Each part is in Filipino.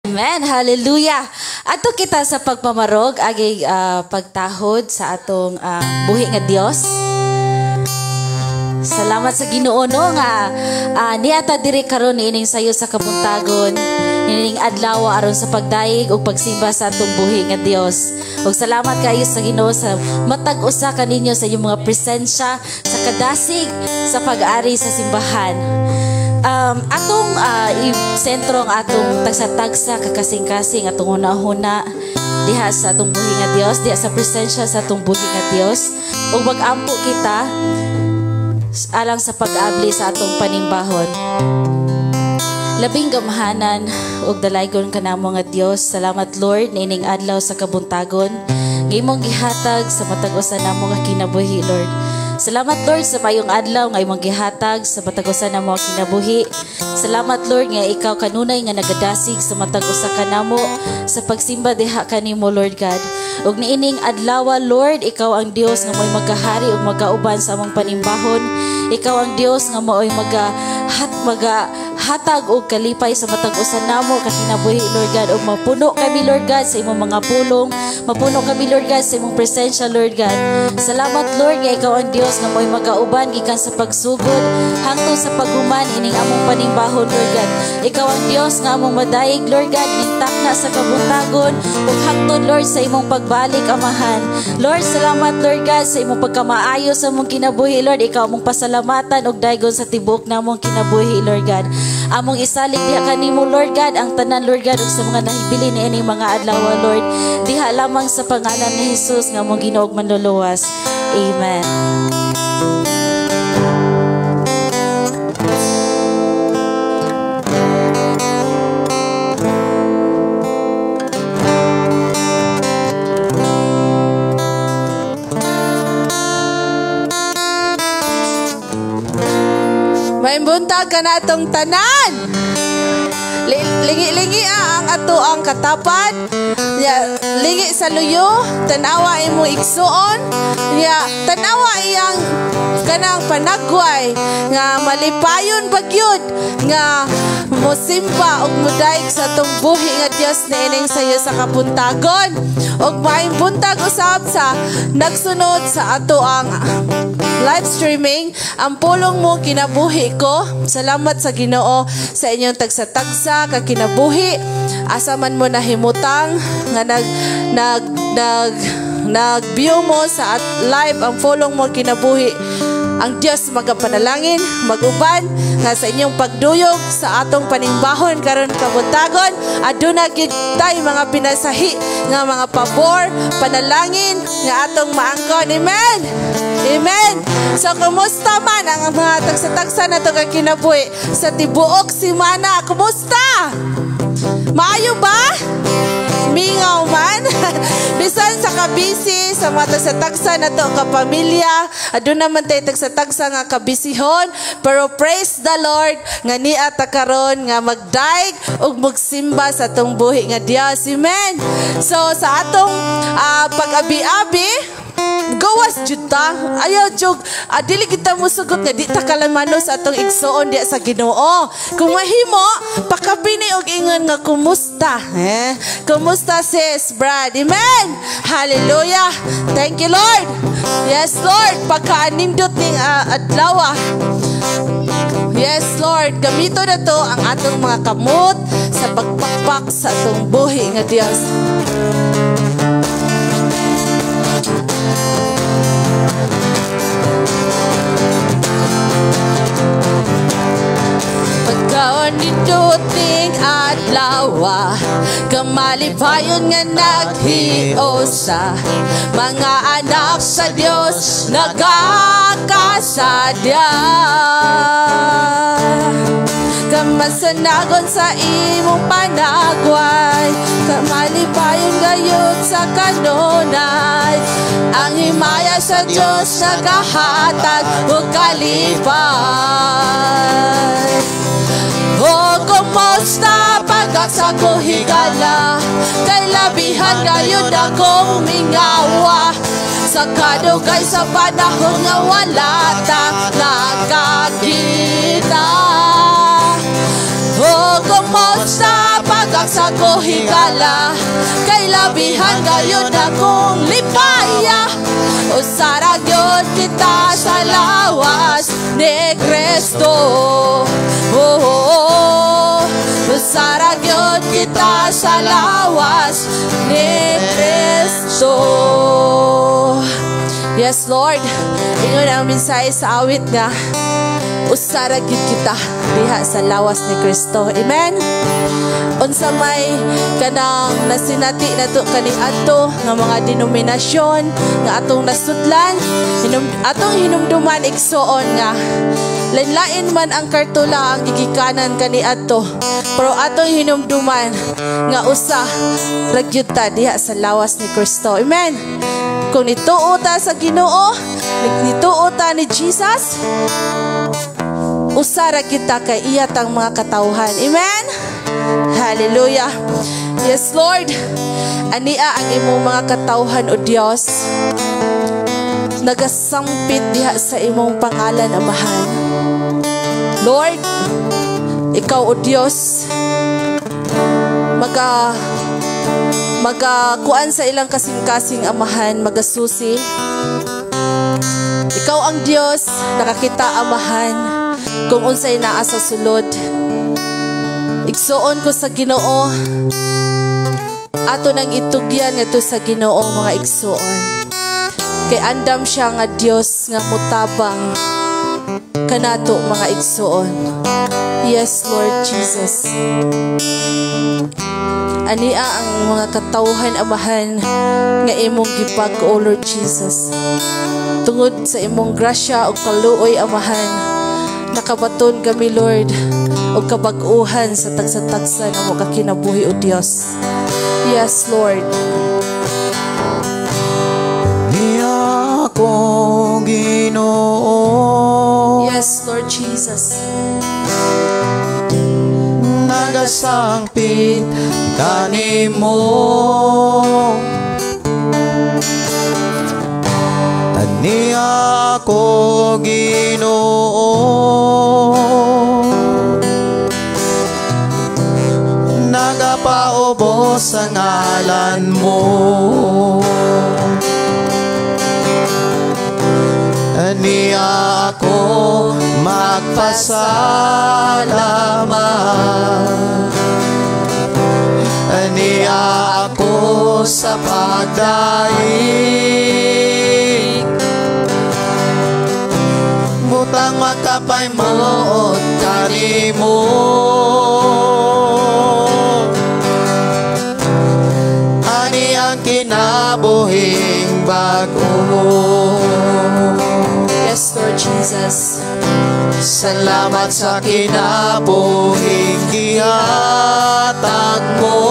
Amen. Hallelujah. Ato kita sa pagpamarog, agay pagtahod sa atong buhi nga Dios. Salamat sa Ginoo no nga niata diri karon ining sayo sa kabuntagon. Ining adlaw aron sa pagdaig ug pagsimba sa atong buhi nga Dios. Ug salamat kayo sa Ginoo sa matag usa kaninyo sa inyong mga presensya sa kadasig sa pag-ari sa simbahan. Atong sentro ang atong tagsa-tagsa kakasing-kasing atong una-una diha sa atong buhi nga Dios, diha sa presensya sa atong buhi nga Dios. Ug mag-ampo kita alang sa pag-abli sa atong panimbahon. Labing gamahanan ug dalaygon kanamo nga Dios. Salamat Lord niining adlaw sa kabuntagon. Ngimong gihatag sa matag usa namo nga kinabuhi Lord. Salamat Lord sa mayong adlaw nga imong gihatag sa matag usa namo nga kinabuhi. Salamat Lord nga ikaw kanunay nga nagadasig sa matag usa kanamo sa pagsimba diha kanimo Lord God. Ug niining adlaw Lord, ikaw ang Dios nga mo'y magahari ug magauban sa among panimbahon. Ikaw ang Dios nga mo'y hatag og kalipay sa matag usa namo kakinabuhi Lord God, ug mapuno kami Lord God sa imong mga pulong, mapuno kami Lord God sa imong presensya Lord God. Salamat Lord nga ikaw ang Dios nga mo'y magauban gikan sa pagsugod hangtod sa paghuman ining among panimbahon Lord God. Ikaw ang Dios nga among madaig Lord God ning takna sa kabuntagon ug hangtod Lord sa imong pagbalik amahan. Lord, salamat Lord God sa imong pagkamaayo sa among kinabuhi Lord. Ikaw among pasalamatan ug daygon sa tibuok namong kinabuhi Lord God. Among isalig diha kanimo Lord God ang tanan Lord God ug sa mga nahibili niini mga adlaw Lord. Diha lamang sa pangalan ni Jesus nga among Ginoo ug manluluwas. Amen. May buntag ka na itong tanan. Lingi-lingi ang ato ang katapat. Lingi sa luyo. Tanawa imo igsuon. Tanawa iyang kanang panagway. Nga malipayon bagyod. Nga musimba o mudaig sa itong buhi nga Diyos na ining sayo sa kapuntagon. O may buntag usab sa nagsunod sa ato ang live streaming. Ang pulong mo kinabuhi ko. Salamat sa Ginoo sa inyong tagsa-tagsa ka kinabuhi. Asa man mo nahimutang nga nag-view mo sa live ang pulong mo kinabuhi. Ang Diyos magapanalangin, maguban nga sa inyong pagduyog sa atong panimbahon karon kabuntagon. Aduna gyud tay mga pinasahi nga mga pabor, panalangin nga atong maangkon. Amen. Amen. So kumusta man ang mga tagsa-tagsa na to kinabuhi sa tibuok semana? Kumusta? Maayo ba? Mingaw man. Bisan sa kabisi sa mga tagsa-tagsa na to kapamilya, adun naman tayo tagsa-tagsa nga kabisihon, pero praise the Lord nga niya ta karon nga magdaig ug magsimba sa atong buhi nga Dios. Amen. So sa atong pag-abi-abi gawas jud ta. Ayaw jud dili kita musugot nga di ta kalamanos atong igsuon diya sa Ginoo. Kung mahimo pakabini og ingon nga kumusta. Kumusta sis, Brad? Amen. Hallelujah. Thank you Lord. Yes Lord, pagkaanindot ning adlaw. Yes Lord, gamito na to ang atong mga kamot sa pagpakpak sa atong buhi nga Dios. Pagkaon niduting adlaw, kamalipayon nga naghiusa, mga anak sa Dios nagakasadya. Kamasanagon sa imong panagway, kamalipayon gayud sa kanunay. Ang himaya sa Dios nagahatag ug kalipay. O kumusta pag-asa ko higala, kay labihan gayud akong mingawa. Sa kadugay sa panahon nga wala ta nakakita. O kumusta pagaksa ko higala, kay labihan gayon akong lipaya. Usara gyud kita sa lawas ni Kristo. Usara gyud kita sa lawas ni Kristo. Yes, Lord. Ingon ang mensahe sa awit nga, usara gyud kita diha sa lawas ni Kristo. Amen. Unsa may kanang nasinati nato kaniadto nga mga denominasyon nga atong nasudlan, atong hinumduman igsuon nga lain-lain man ang kartula ang gigikanan kaniadto, pero atong hinumduman nga usa ragyud ta diha sa lawas ni Kristo. Amen. Kung nituo ta sa Ginoo, nituo ta ni Jesus, usara kita kay iyatang mga katawhan. Amen. Hallelujah. Yes, Lord. Ania ang imong mga katawhan o Dios, nagasampit diha sa imong pangalan, Amahan. Lord, ikaw o Dios, magakuan sa ilang kasing-kasing, Amahan, magasusi. Ikaw ang Dios, nakakita, Amahan, kung unsay naa sa sulod. Igsuon ko sa Ginoo, ato nang itugyan nga to sa Ginoo, mga igsuon. Kay andam siya nga Dios nga mutabang kanato, mga igsuon. Yes, Lord Jesus. Ania ang mga katawhan, Amahan, nga imong gipag-o, Lord Jesus. Tungod sa imong grasya o kaluoy, Amahan, nakabaton kami, Lord, o kabag-uhan sa tagsa-tagsa na mo kakinabuhi, o Diyos. Yes, Lord. Niya akong Ginoo. Yes, Lord Jesus. Nagasangpit kanimo, niya akong Ginoo. Nagapaubos ang ngalan mo, niya ako magpasalamat, niya ako sa pagdaig. Butang makapay mo at kanimo, ani ang kinabuhing bago. Yes, Lord Jesus. Salamat sa kinabuhing gihatag mo.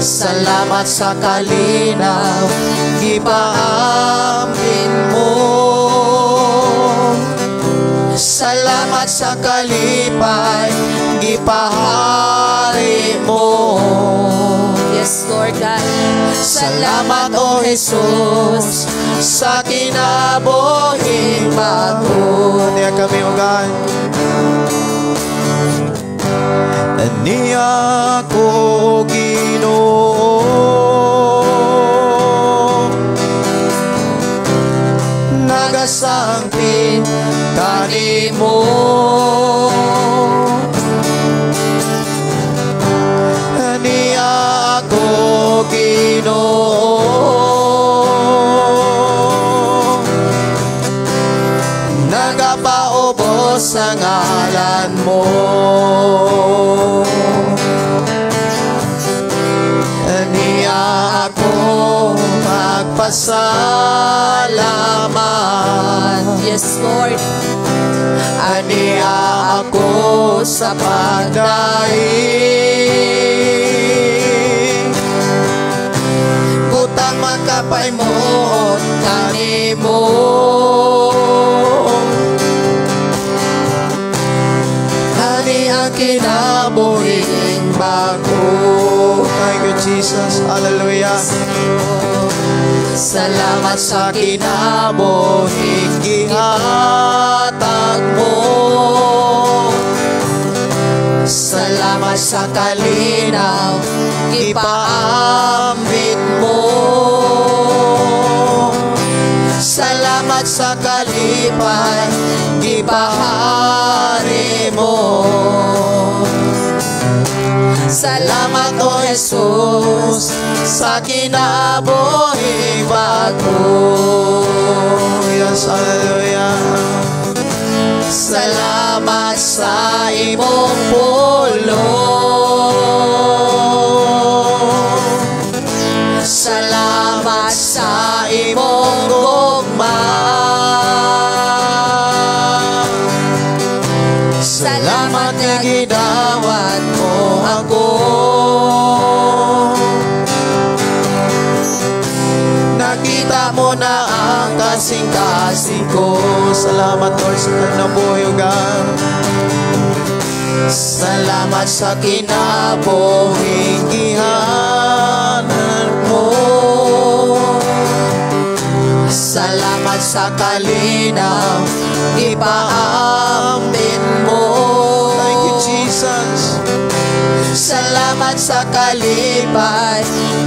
Salamat sa kalinaw gipaamin mo. Salamat sa kalipay gipahari mo. Yes, Lord God. Salamat, O Jesus, sa kinabuhing bago. Niya kami, O God. Niya ko Ginoo. Nagasangpit kanimo, niya ko Ginoo. Nagapaubos ang ngalan mo, niya ako magpasalamat. Yes, Lord. Niya ako sa pagdaig. Butang makapay mo at kanimo, ani ang kinabuhing bago. Thank you, Jesus. Hallelujah. Salamat sa kinabuhing gihatag mo. Salamat sa kalinaw, ipaambit mo. Salamat sa kalipay, ipahari mo. Salamat o Jesus sa kinabuhi bago. Yes, hallelujah. Salamat sa imong pulong. Salamat sa imong gugma. Salamat nga gidawat mo ako. Nakita mo na ang kasing-kasing ko. Salamat Lord sa kinabuhigan. Salamat sa kinabuhing gihanan mo. Salamat sa kalinaw, ipaambit mo. Thank you, Jesus. Salamat sa kalipay,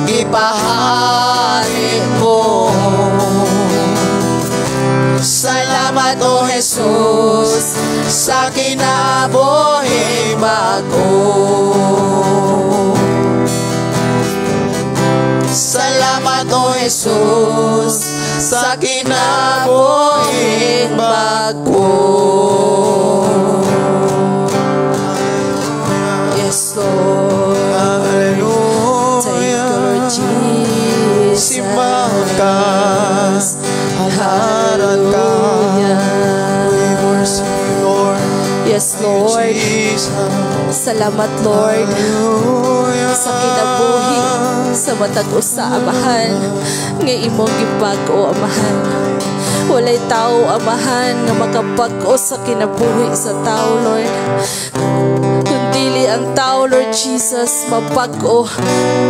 ipahari mo. Salamat o Jesus sa kinabuhi bago. Salamat o Jesus sa kinabuhi bago. Yes, Lord. Hallelujah. Thank you, Lord Jesus. Simbahan ka, halaran ka. We worship you, Lord. Yes, Lord. Salamat, Lord. Sa kinabuhi, sa matag usa, Amahan, nga imong gibag-o, Amahan. Walay tao, Amahan, nga makapag-o sa kinabuhi sa tao, Lord. Dili ang tao, Lord Jesus, mapag-o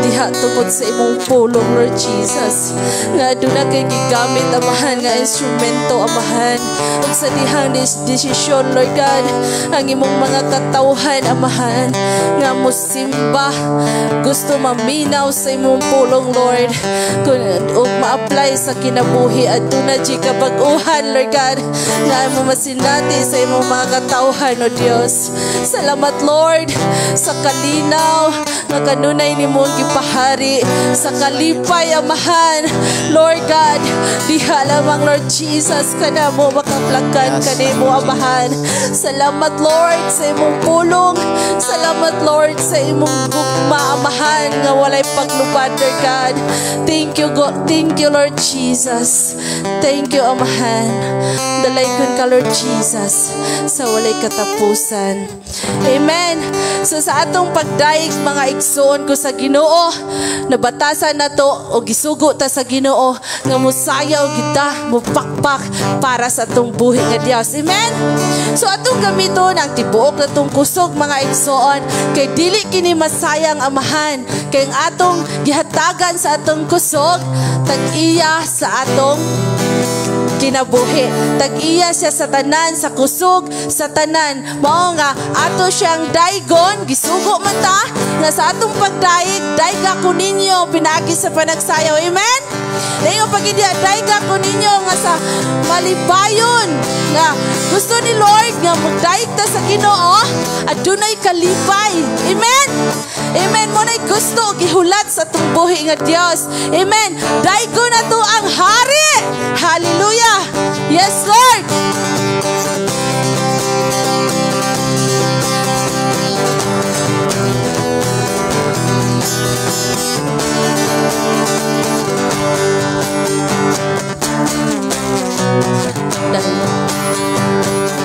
diha tungod sa imong pulong, Lord Jesus. Nga doon na kay gigamit, Amahan, nga instrumento, Amahan. Ug sa dihang desisyon, Lord God, ang imong mga katawhan, Amahan, nga musimba, gusto maminaw sa imong pulong, Lord. Ug ma-apply sa kinabuhi at doon na di kabag-uhan, Lord God, nga mo masinati sa imong mga katawhan, O Dios. Salamat, Lord, sa kalinaw nga kanunay nimong gipahari sa kalipay, Amahan. Lord God, diha lamang, Lord Jesus, kana mo makaplagan kanimo, Amahan. Salamat, Lord, sa imong pulong. Salamat, Lord, sa imong gugma, Amahan, nga walay paglubad, Lord God. Thank you, God. Thank you, Lord Jesus. Thank you, Amahan. Dalaygon ka, Lord Jesus, sa walay katapusan. Amen. So sa atong pagdaig, mga igsoon ko sa Ginoo, nabatasan na to o gisugo ta sa Ginoo nga musayaw kita, mupakpak para sa atong buhi nga Dios. Amen. So atong gamiton ang tibuok na tong kusog, mga igsoon, kay dili kini masayang, Amahan, kay ang atong gihatagan sa atong kusog tag-iya sa atong kinabuhi. Tag-iya siya sa tanan, sa kusog, sa tanan. Mao nga ato siyang daigon, gisugo man ta nga sa atong pagdaig, daiga ko ninyo pinagi sa panagsayaw. Amen. Dayon pagidya, daiga ko ninyo nga sa malibayon nga gusto ni Lord nga magdaig ta sa Ginoo adunay kalipay. Amen. Amen. Mo nay gusto gihulat sa atong buhi nga Dios. Amen. Daigo na to ang hari. Hallelujah. Yes, Lord.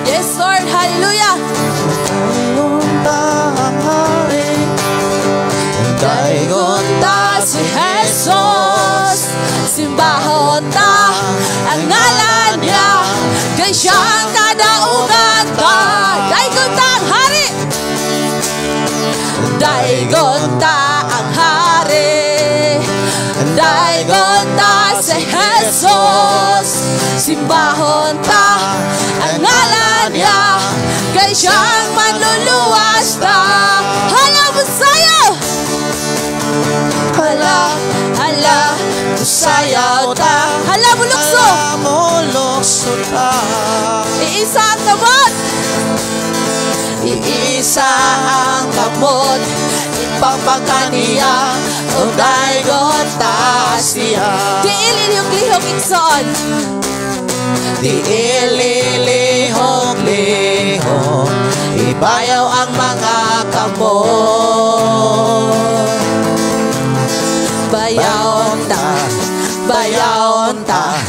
Yes, Lord. Hallelujah. Daigon ta si Jesus, simbahon ta ang ngalan niya, kay siyang kadaugan ta. Daigon ta ang hari, daigon ta ang hari, daigon ta si Jesus, simbahon ta ang ngalan niya, kay kay siyang manluluwas ta. Hala musayaw, hala, hala, musayaw ta. Hala mulukso, mulukso ta. iisa ang kamot, iisa ang kamot, ipapakaniya o daygon ta siya. Diilin yung lihok ikson, diililihok-lihok, ibayaw ang mga kamot. bayaon ta, bayaon ta,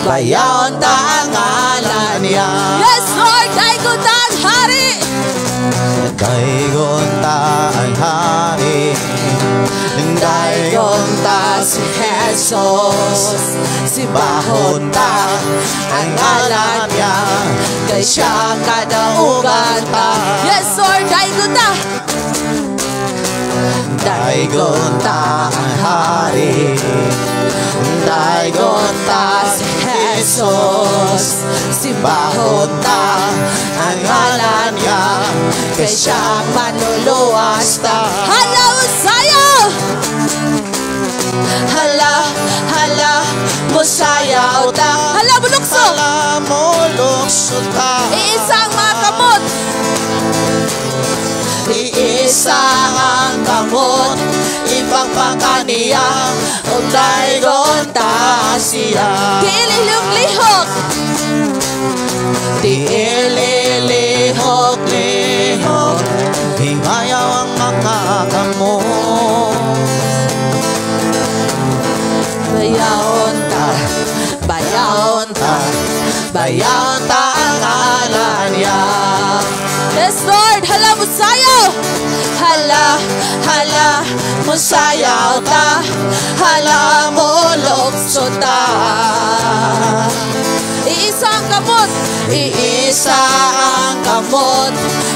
Bayaon ta ang ngalan niya. yes Lord, daygon ta ang hari. Daygon ta ang hari, daygon ta si Jesus. Sibahon ta ang ngalan niya, kay siya kadaugan ta. Yes Lord, daygon ta, Daygon ta ang hari, daygon ta si Jesus. Sibahon ta ang ngalan niya, kay siya manluluwas ta. hala musayaw, Hala, hala, musayaw ta. hala bulukso, Hala, mulukso ta. iisang mga kamot, Iisa ang kamot, ipagpakaniya o daygon ta siya. diilin yung lihok, Diililihok-lihok, himayaw ang mga kamot. bayaon ta, Bayaon ta, bayaon ta ang ngalan niya. yes Lord, hala musayaw, Hala, hala, musayaw ta. Hala, mulukso ta. iisang kamot, Iisa ang kamot,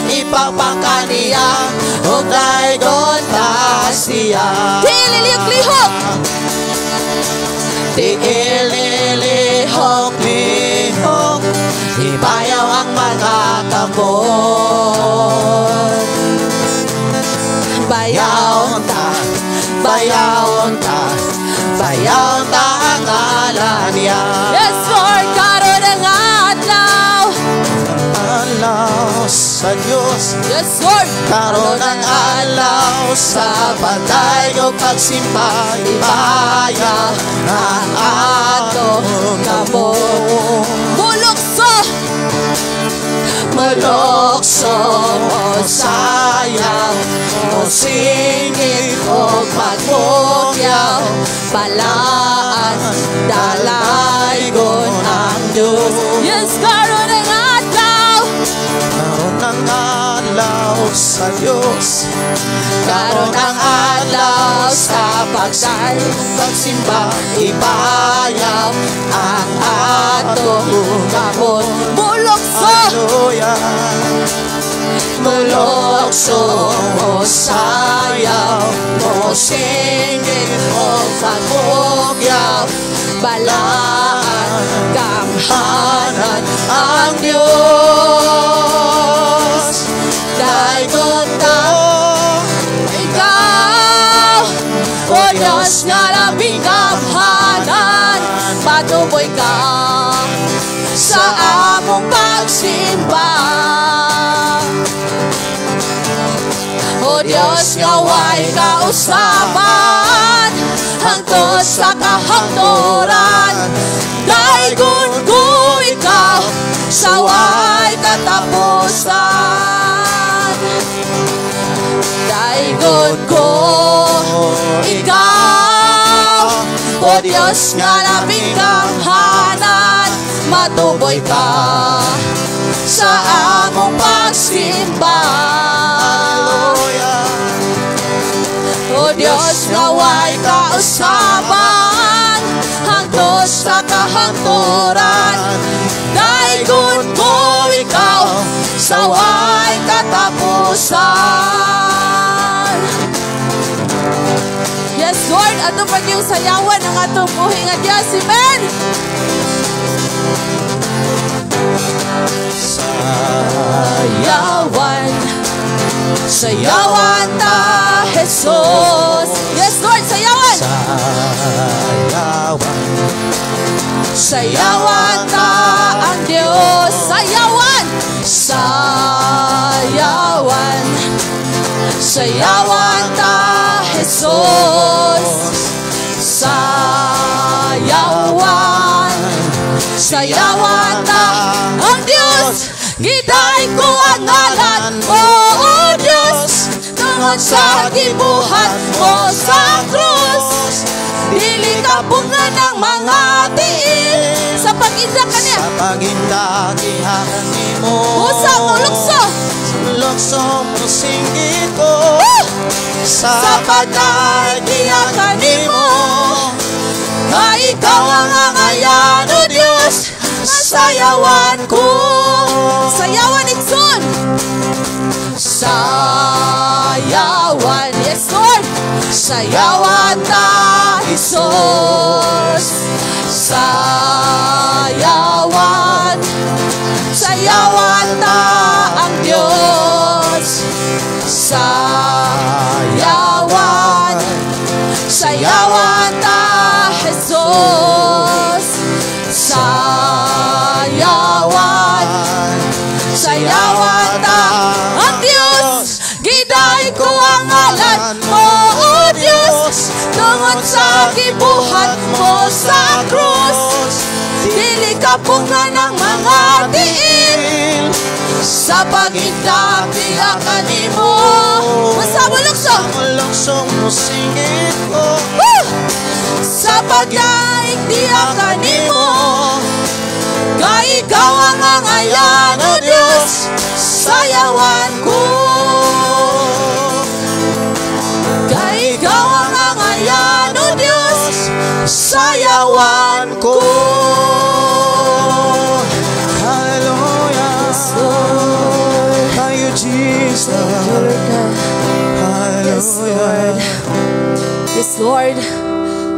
ipagpakaniya o daygon ta siya. diilin yung lihok, Diililihok-lihok, ibayaw ang mga kamot. Bayaon ta, bayaon ta, bayaon ta ang ngalan niya. yes Lord, karon ang adlaw, Alaw sa Diyos, yes Lord, karon ang alaw sa pagdayog pagsimba, ibayaw ang atong kamot. bulukso, Mulokso o sayaw, o singit o pagmukyaw, balaan, dalaygon ang Diyos. yes karon ang adlaw, Karon ang alaw sa Diyos, karon ang alaw sa pagsimba, ibayaw ang atong kamot. bulukso, Hallelujah. Mulokso o sayaw, o singit o pagmukyaw, balaan, kamhanan ang Diyos. Daygon ta, ikaw, o Diyos nga labing kamhanan, patuboy ka sa among pagsimba. O Diyos nga way kausapan, hangtod sa kahangturan, daygon ko ikaw sa way katapusan. Daygon ko ikaw, o Diyos nga labing kamhanan, matuboy ka sa among pagsimba. O Diyos nga way kausapan, hangtod sa kahangturan, daygon ko ikaw sa way katapusan. Yes Lord, ato pa yung sayawan ng atong buhi nga Diyos. Amen. Sayawan, sayawan ta Jesus. Yes Lord, sayawan. Sayawan ta ang Diyos. Sayawan, sayawan, sayawan ta Jesus. Sayawan, sayawan ta ang Diyos. Giday ko ang ngalan mo, O Diyos, tungod sa gibuhat mo sa krus. Dili ka bunga ng mga tiil sa pag-indak ka niya. Sa pag-indak ihakan ni mo. Usa mo lukso. Lukso mo singgit ko. Sa pagdaig ihakan ni mo. Na ikaw ang angayan, O Diyos, sayawan ko. Sayawan itson. Sayawan, yes Lord. Sayawan ta Jesus. Sayawan, sayawan ta ang Diyos. Sayawan, sayawan ta Jesus. Sayawan, sayawan ta ang Diyos. Giday ko ang ngalan mo, O Diyos, tungod sa gibuhat mo sa krus. Dili ka bunga ng mga tiil sa pag-indak ihakan ni mo. Basta mo lukso. Lukso mo singgit ko. Sa pagdaig ihakan ni mo. Ka ikaw ang angayan, O Diyos, sayawan ko. Ka ikaw ang angayan, O Diyos, sayawan ko. Hallelujah. Thank you, Jesus. Yes, Lord. Yes, Lord.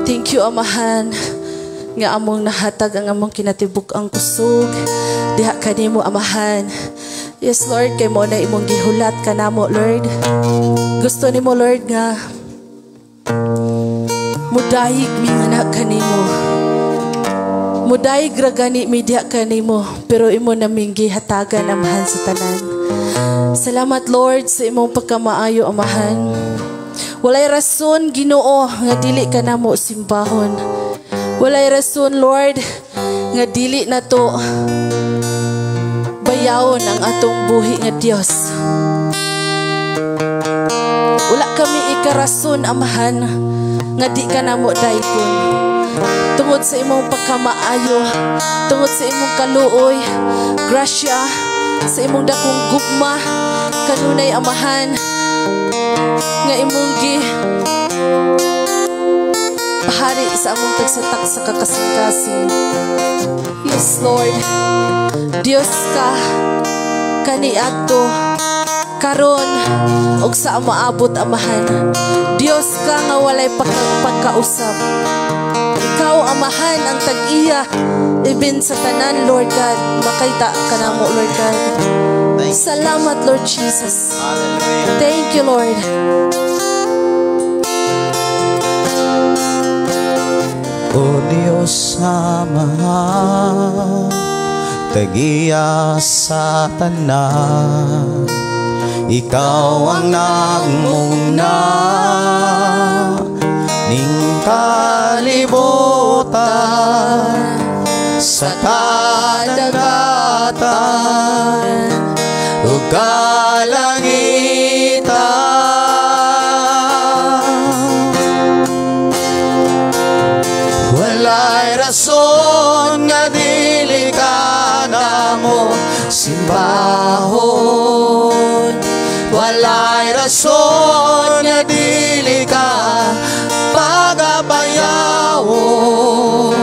Thank you, Amahan, nga among nahatag ang among kinatibuk ang kusog. Diha kanimo, Amahan. Yes, Lord, kay mo na imong gihulat kanamo, Lord. Gusto nimo, Lord, nga mudayig mi nga na kanimo. Mudayig ra gani mi diha kanimo, pero imo naming gihatagan, Amahan, sa tanan. Salamat, Lord, sa imong pagkamaayo, Amahan. Walay rason, Ginoo, nga dili ka namo simbahon. Walay rason, Lord, nga dili na to bayawon ang atong buhi nga Dios. Wala kami ikarason, Amahan, nga di ka namo dayton. Tungod sa imong pagkamaayo, tungod sa imong kaluoy, grasya, sa imong dakong gugma, kanunay, Amahan, nga imong pahari sa among tagsatak sa kakasing-kasing. Yes, Lord. Dios ka kaniadto karon og sa maabot, Amahan. Dios ka nga walay pagkausap. Ikaw, Amahan, ang tag-iya even sa tanan, Lord God. Makita ka namo, Lord God. Salamat, Lord Jesus. Thank you, Lord. O Diyos Ama, tagiya sa tanan, Ikaw ang nagmuna ning kalibutan sa kadagatan ug kalangitan. Walay rason nga dili ka namo simbahon. Walay rason nga dili ka pagabayawon.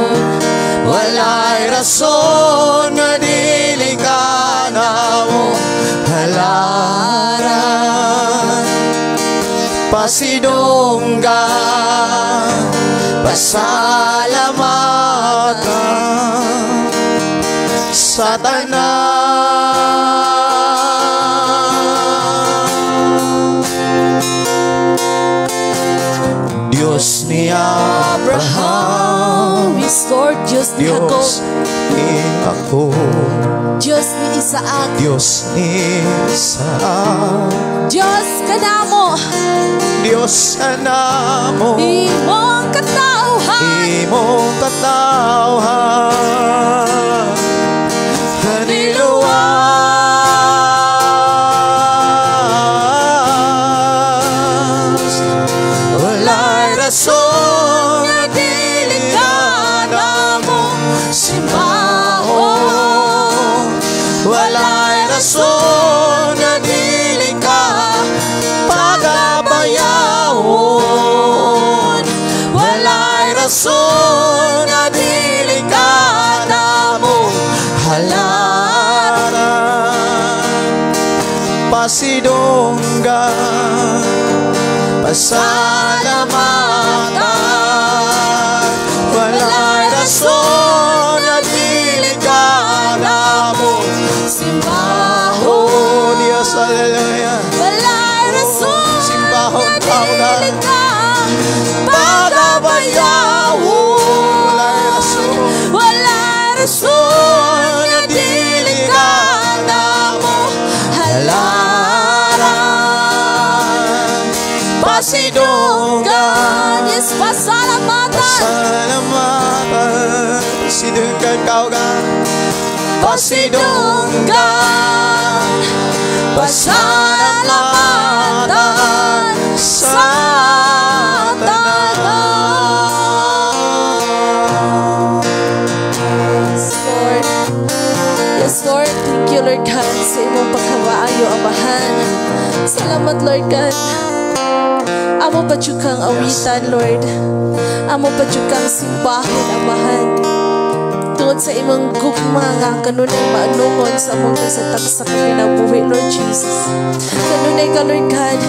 Walay rason nga dili ka namo halaran. Pasidonggan, pasalamatan sa tanan Diyos ni Abraham, Yes, Lord, Diyos ni Jacob, Diyos ni Jacob, Diyos ni Isaac, Diyos ni Isaac, Diyos kanamo, Diyos anamo, imong katawhan, imong katawhan, kaniluwas, walay rason nga dili ka namo simbahon, walay rason nga dili ka pagabayawon, walay rason nga dili ka namo halaran, pasidonggan, pasalamatan, walay rason nga dili ka namo simbahon. Diyos, hallelujah. walay rason Simbahon nga tao na dili ka pagabayawon, walay rason, walay rason nga dili ka namo halaran, pasidonggan, Yes, pasalamatan, pasalamatan, pasidonggan kaugan, pasidonggan, pasalamatan sa tanan. Yes, Lord. Yes, Lord. Thank you, Lord God, sa imong pagkawaayo, Amahan. Salamat, Lord God. Amo pa jud kang awitan, Lord. Amo pa jud kang simbahon, Amahan. Tungod sa imong gugma nga kanunay maanungon sa among kasatag sa kinabuhi, Lord Jesus. Kanunay ka, Lord God,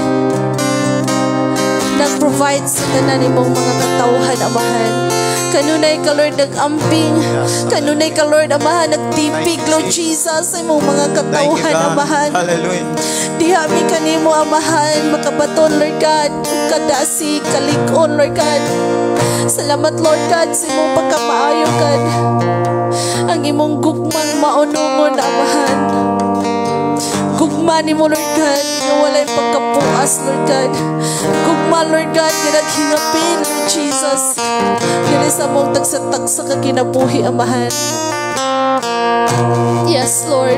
nag-provide sa tanan imong mga katawhan, Amahan. Kanunay ka, Lord, nag-amping. Kanunay ka, Lord, Amahan, nagtipig, Lord Jesus, sa imong mga Thank you, katawhan, God. Amahan. Hallelujah. Dihami kanimo, Amahan, makabaton, Lord God, kadasi, kalig-on, Lord God. Salamat, Lord God, sa imong pagkamaayo, God. Ang imong gugmang maunungon, Amahan. Gugma ni mo, Lord God, yung walay pagkapuas, Lord God. Gugma, Lord God, yung naghingapin, Lord Jesus. Dili sa mong tagsa-tagsa ka kinabuhi, Amahan. Yes, Lord.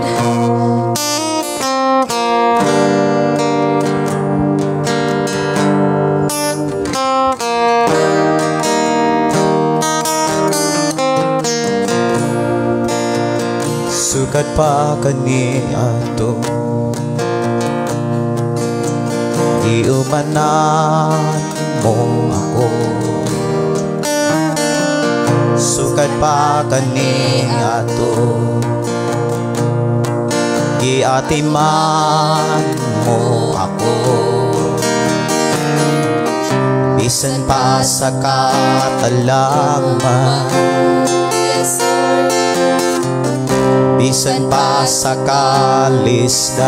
Sukat pa kani ato, iumanan mo ako. Sukat pa kani ato, iatiman mo ako. Bisan pa sa katalangman, Yes, Lord. bisan pa sa kalisdanan,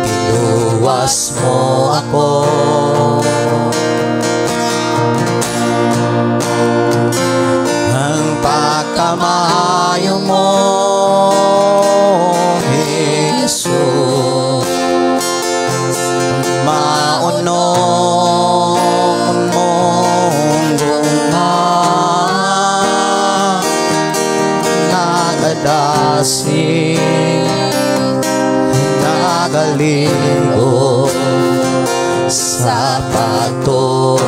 iluwas mo ako. Ang pagkamayo mo, Jesus, maunon mong guma, nagadasig, nagaligo sa pagtuo.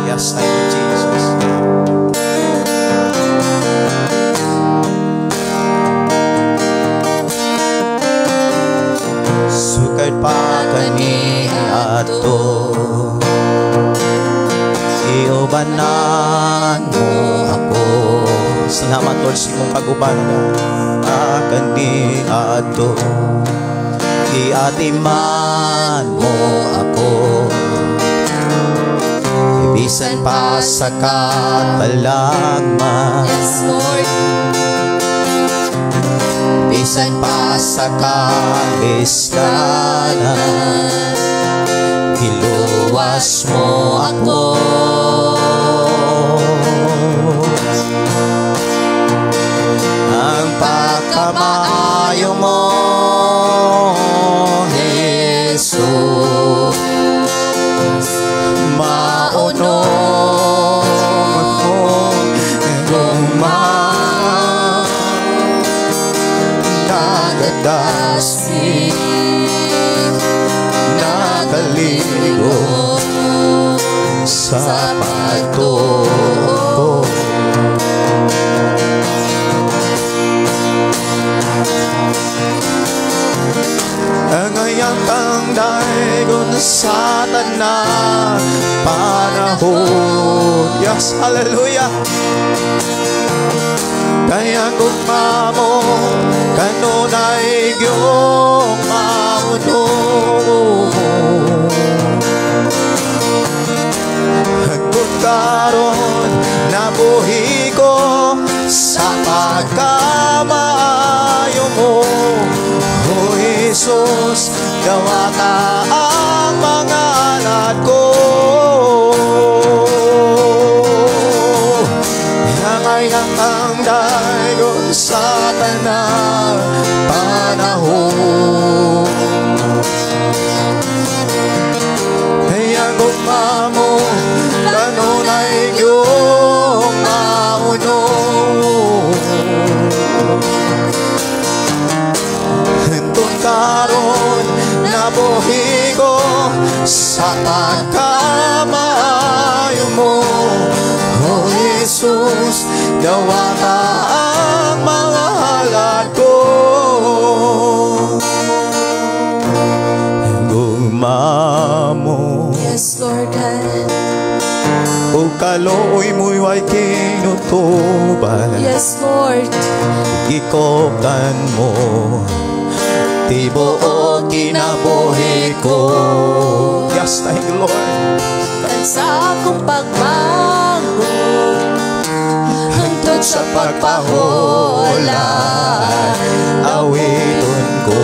Yes, thank you, Jesus. Sukad pa kani ato, iubanan mo ako. Salamat, Lord, sa imong pag-ubanan kani ato, iatiman mo ako. Ibisan pa sa katalagman, Yes, Lord. bisan pa sa kaliskanan, iluwas mo ako. Ang pagkamaayo mo, Jesus, maunong akong gumang nagadasig, nakaligo sa pagtuo. Ngayon kang daigon sa tanang panahon. Yes, hallelujah. Kaya gugma mo kanunay iyong mauno. Hanggang karon nabuhi ko sa pagkamaayo mo, O Jesus, dawata ang mga alad ko. Ngayon ang daigon sa tanang panahon. Kaya gugma mo kanunay iyong mauno. Hantun karon nabuhi ko sa pagkamaayo mo, O Jesus, dawata ang mga halad ko. Gugma mo, Yes, Lord God. o kaloy mo'y way kinutuban. Yes, Lord. Gikokan mo, tibuok kinabuhi ko. Yes, thank you, Lord. Sa akong pagbago, hangtod sa pagpahulan, awiton ko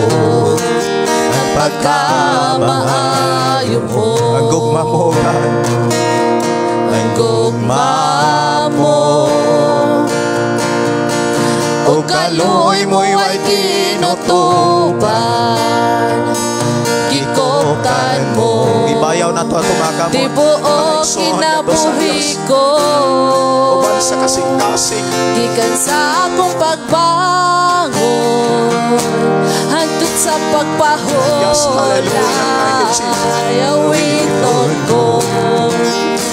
ang pagkamaayo mo. Ang gugma mo, God. Ang gugma mo, o kaloy mo'y way kinutuban. Gikokan mo, ibayaw na to at umagamot. Tibuok kinabuhi ko, Uban sa kasing-kasing, gikan sa akong pagbango, hangtod sa Yes, hallelujah. Thank you, pagpahulan, awiton ko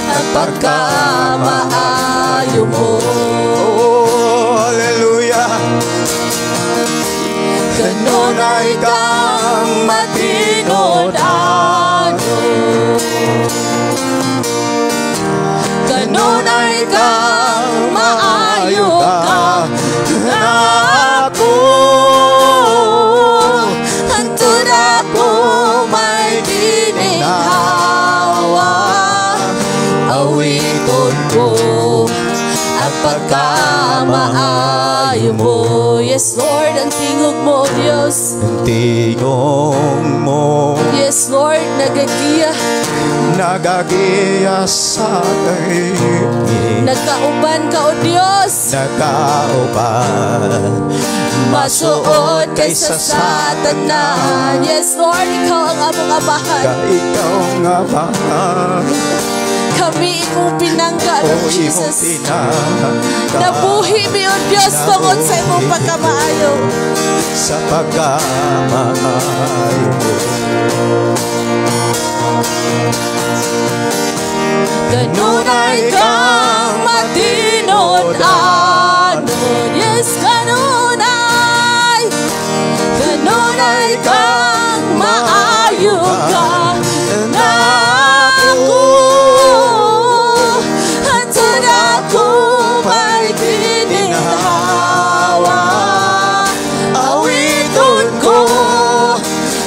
ang pagkamaayo mo. oh, hallelujah. Kanunay kang matinod-ano, kanunay kang maayo ka na ako. Hantod ako may gininhawa, awiton ko ang pagkamaayo mo. Yes, Lord, ang tingog mo, O Diyos. Ang tingong mo Yes, Lord, nagagiya, nagagiya sa daigdig, nagkauban ka, O Diyos. nagkauban, Masuod kaysa sa tanan. Yes, Lord, ikaw ang among abahan. ka ikaw nga ba? Kami imong pinangga, O Lord imong Jesus. pinangga Nabuhi mi, O Diyos, tungod sa imong pagkamaayo. sa pagkamaayo mo. Kanunay kang matinod-ano. Yes, kanunay. Kanunay kang maayo ka na ako. Hantod ako may gininhawa, awiton ko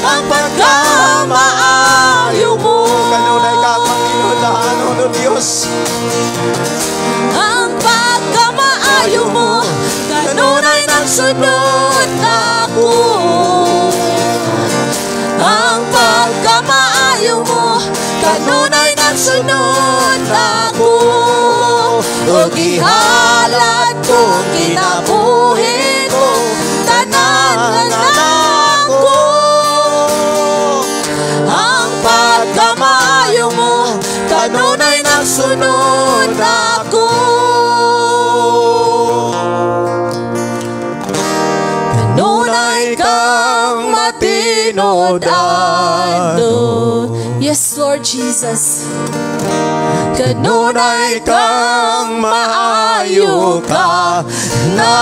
ang pagkamaayo mo. Kanunay kang matinod-ano, O Diyos. Ang pagkamaayo mo, kanunay nagsunod ako. sunod ako. Kanunay kang matinod adun. Yes, Lord Jesus. Kanunay kang maayo ka na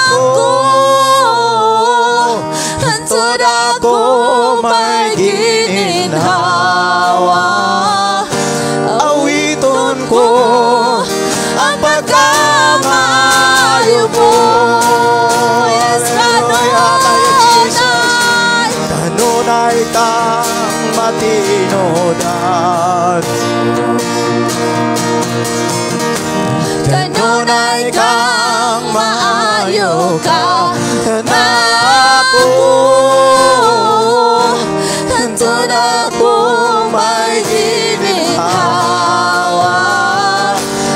ako. Hantod ako may gininhawa. Awiton ko ang pagkamaayo mo. Yes, kanunay. Kanunay kang matinodan. Kanunay kang maayo ka na ako. Hantod ako may gininhawa.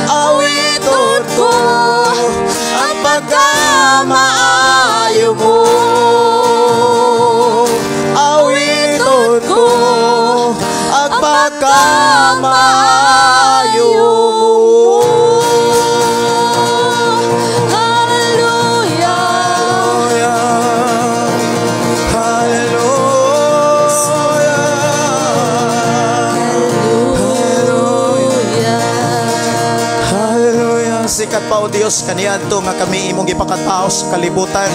Awiton ko ang pagkamaayo mo. Awiton ko ang pagkamaayo mo. Sikat pa o Dios kaniadto nga kami imong gipakatao sa kalibutan.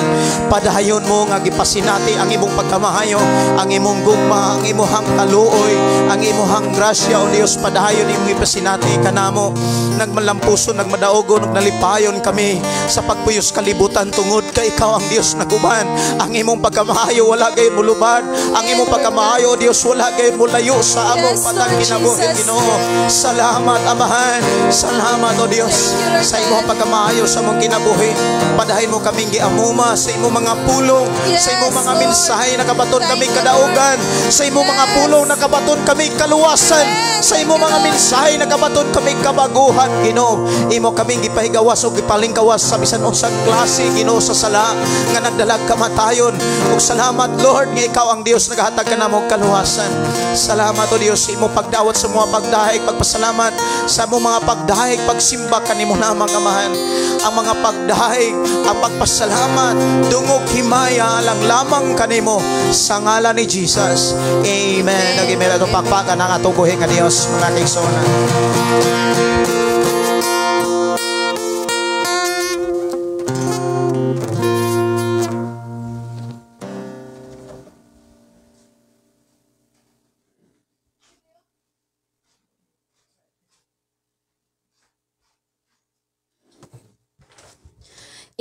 Padayon mo nga gipasinati ang imong pagkamahayo, ang imong gugma, ang imong kaluoy, ang imong grasya o Dios. Padayon imong gipasinati kanamo. Nagmalampuson, nagmadaogon, naglipayon kami sa pagpuyos kalibutan tungod kay ikaw ang Dios naguban. Ang imong pagkamahayo wala gayon mulubad. Ang imong pagkamahayo o Dios wala gayon mulayo sa among patang kinabuhi Ginoo. Salamat Amahan. Salamat o Dios sa imong pagkamaayo sa mong kinabuhi. Padahin mo kaming giamuma sa imong mga pulong, sa imong mga mensahe nakabaton kami kadaugan, sa imong mga pulong nakabaton kami kaluwasan, sa imong mga mensahe nakabaton kami kabaguhan Ginoo. Imo kaming gipahigawas o gipalingkawas sa bisan unsang klase Ginoo sa sala nga nagdalag kamatayon. Ug salamat Lord nga ikaw ang Dios nagahatag kanamo kaluwasan. Salamat o Dios sa imong pagdawat sa mga pagdahig, pagpasalamat sa imong mga pagdahig, pagsimba kanimo na mga Amahan. Ang mga pagdahig, ang pagpasalamat, dungog himaya lang lamang kanimo sa ngalan ni Jesus. Amen. Nagimira itong pakpakan ang atong buhi nga Dios, mga kaisonan.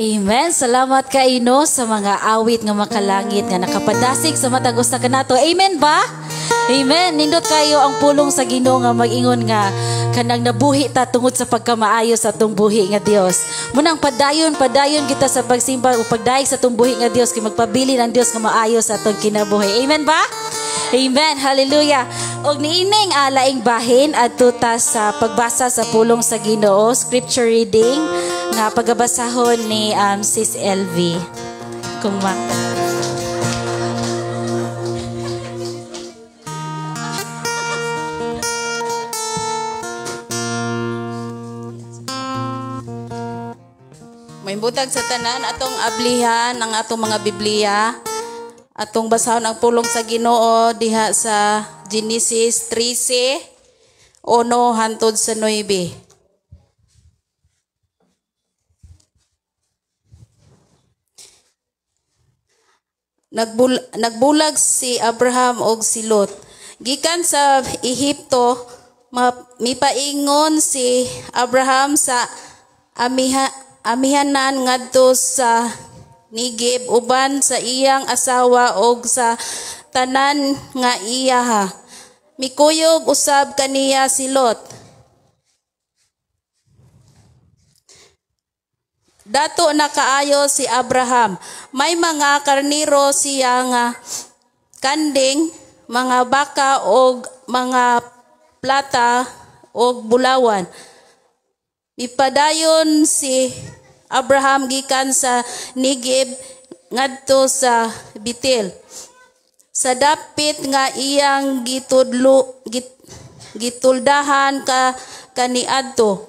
Amen. Salamat kaino sa mga awit nga makalangit nga nakapadasig sa matagos na kanato. Amen ba? Amen. Nindot kayo ang pulong sa Ginoo nga mag-ingon nga kanang nabuhi ta tungod sa pagkamaayo sa atong buhi nga Dios. Munang padayon kita sa pagsimba o pagdaig sa atong buhi nga Dios kay magpabilin ang Dios nga maayo sa atong kinabuhi. Amen ba? Amen. Hallelujah. Og niining laing bahin adto ta sa pagbasa sa pulong sa Ginoo, scripture reading nga pagabasahon ni Sis LV. Kung may butag sa tanan atong ablihan ang atong mga Biblia. Atong basahon ang pulong sa Ginoo diha sa Genesis 13:1 hangtod sa 9. Nagbulag si Abraham og si Lot. Gikan sa Ehipto, mipaingon si Abraham sa amihanan ngadto sa Nigib uban sa iyang asawa og sa tanan nga iyaha. Mikuyog usab kaniya si Lot. Dato na kaayo si Abraham. May mga karniro siya nga kanding, mga baka og mga plata og bulawan. Ipadayon si Abraham gikan sa Nigib ngadto sa Betel. Sa dapit nga iyang gituldahan kaniadto.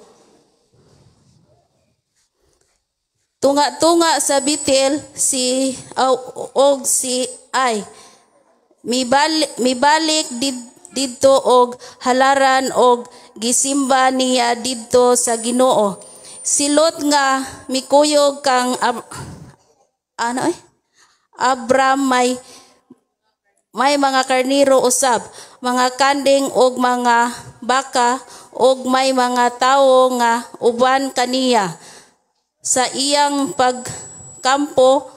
Tunga-tunga sa Betel og si Ai. Mibalik didto og halaran og gisimba niya didto sa Ginoo. Silot nga mikuyog kang Abram may mga karniro usab, mga kanding og mga baka og may mga tawo nga uban kaniya. Sa iyang pagkampo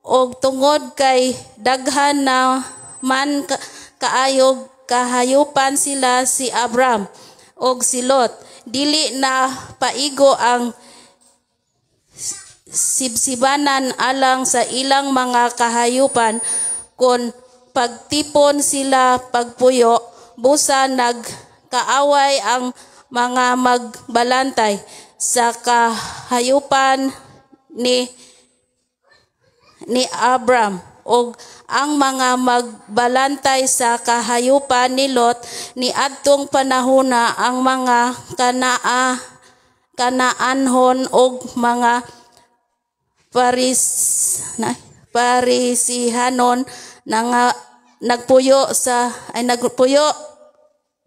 og tungod kay daghan na man kaayog kahayupan sila si Abram og si Lot. Dili na paigo ang sibsibanan alang sa ilang mga kahayupan kon pagtipon sila pagpuyo, busa nagkaaway ang mga magbalantay sa kahayupan ni Abram og ang mga magbalantay sa kahayupan ni Lot ni adtong panahona ang mga Kanaanhon og mga Parisihanon nagpuyo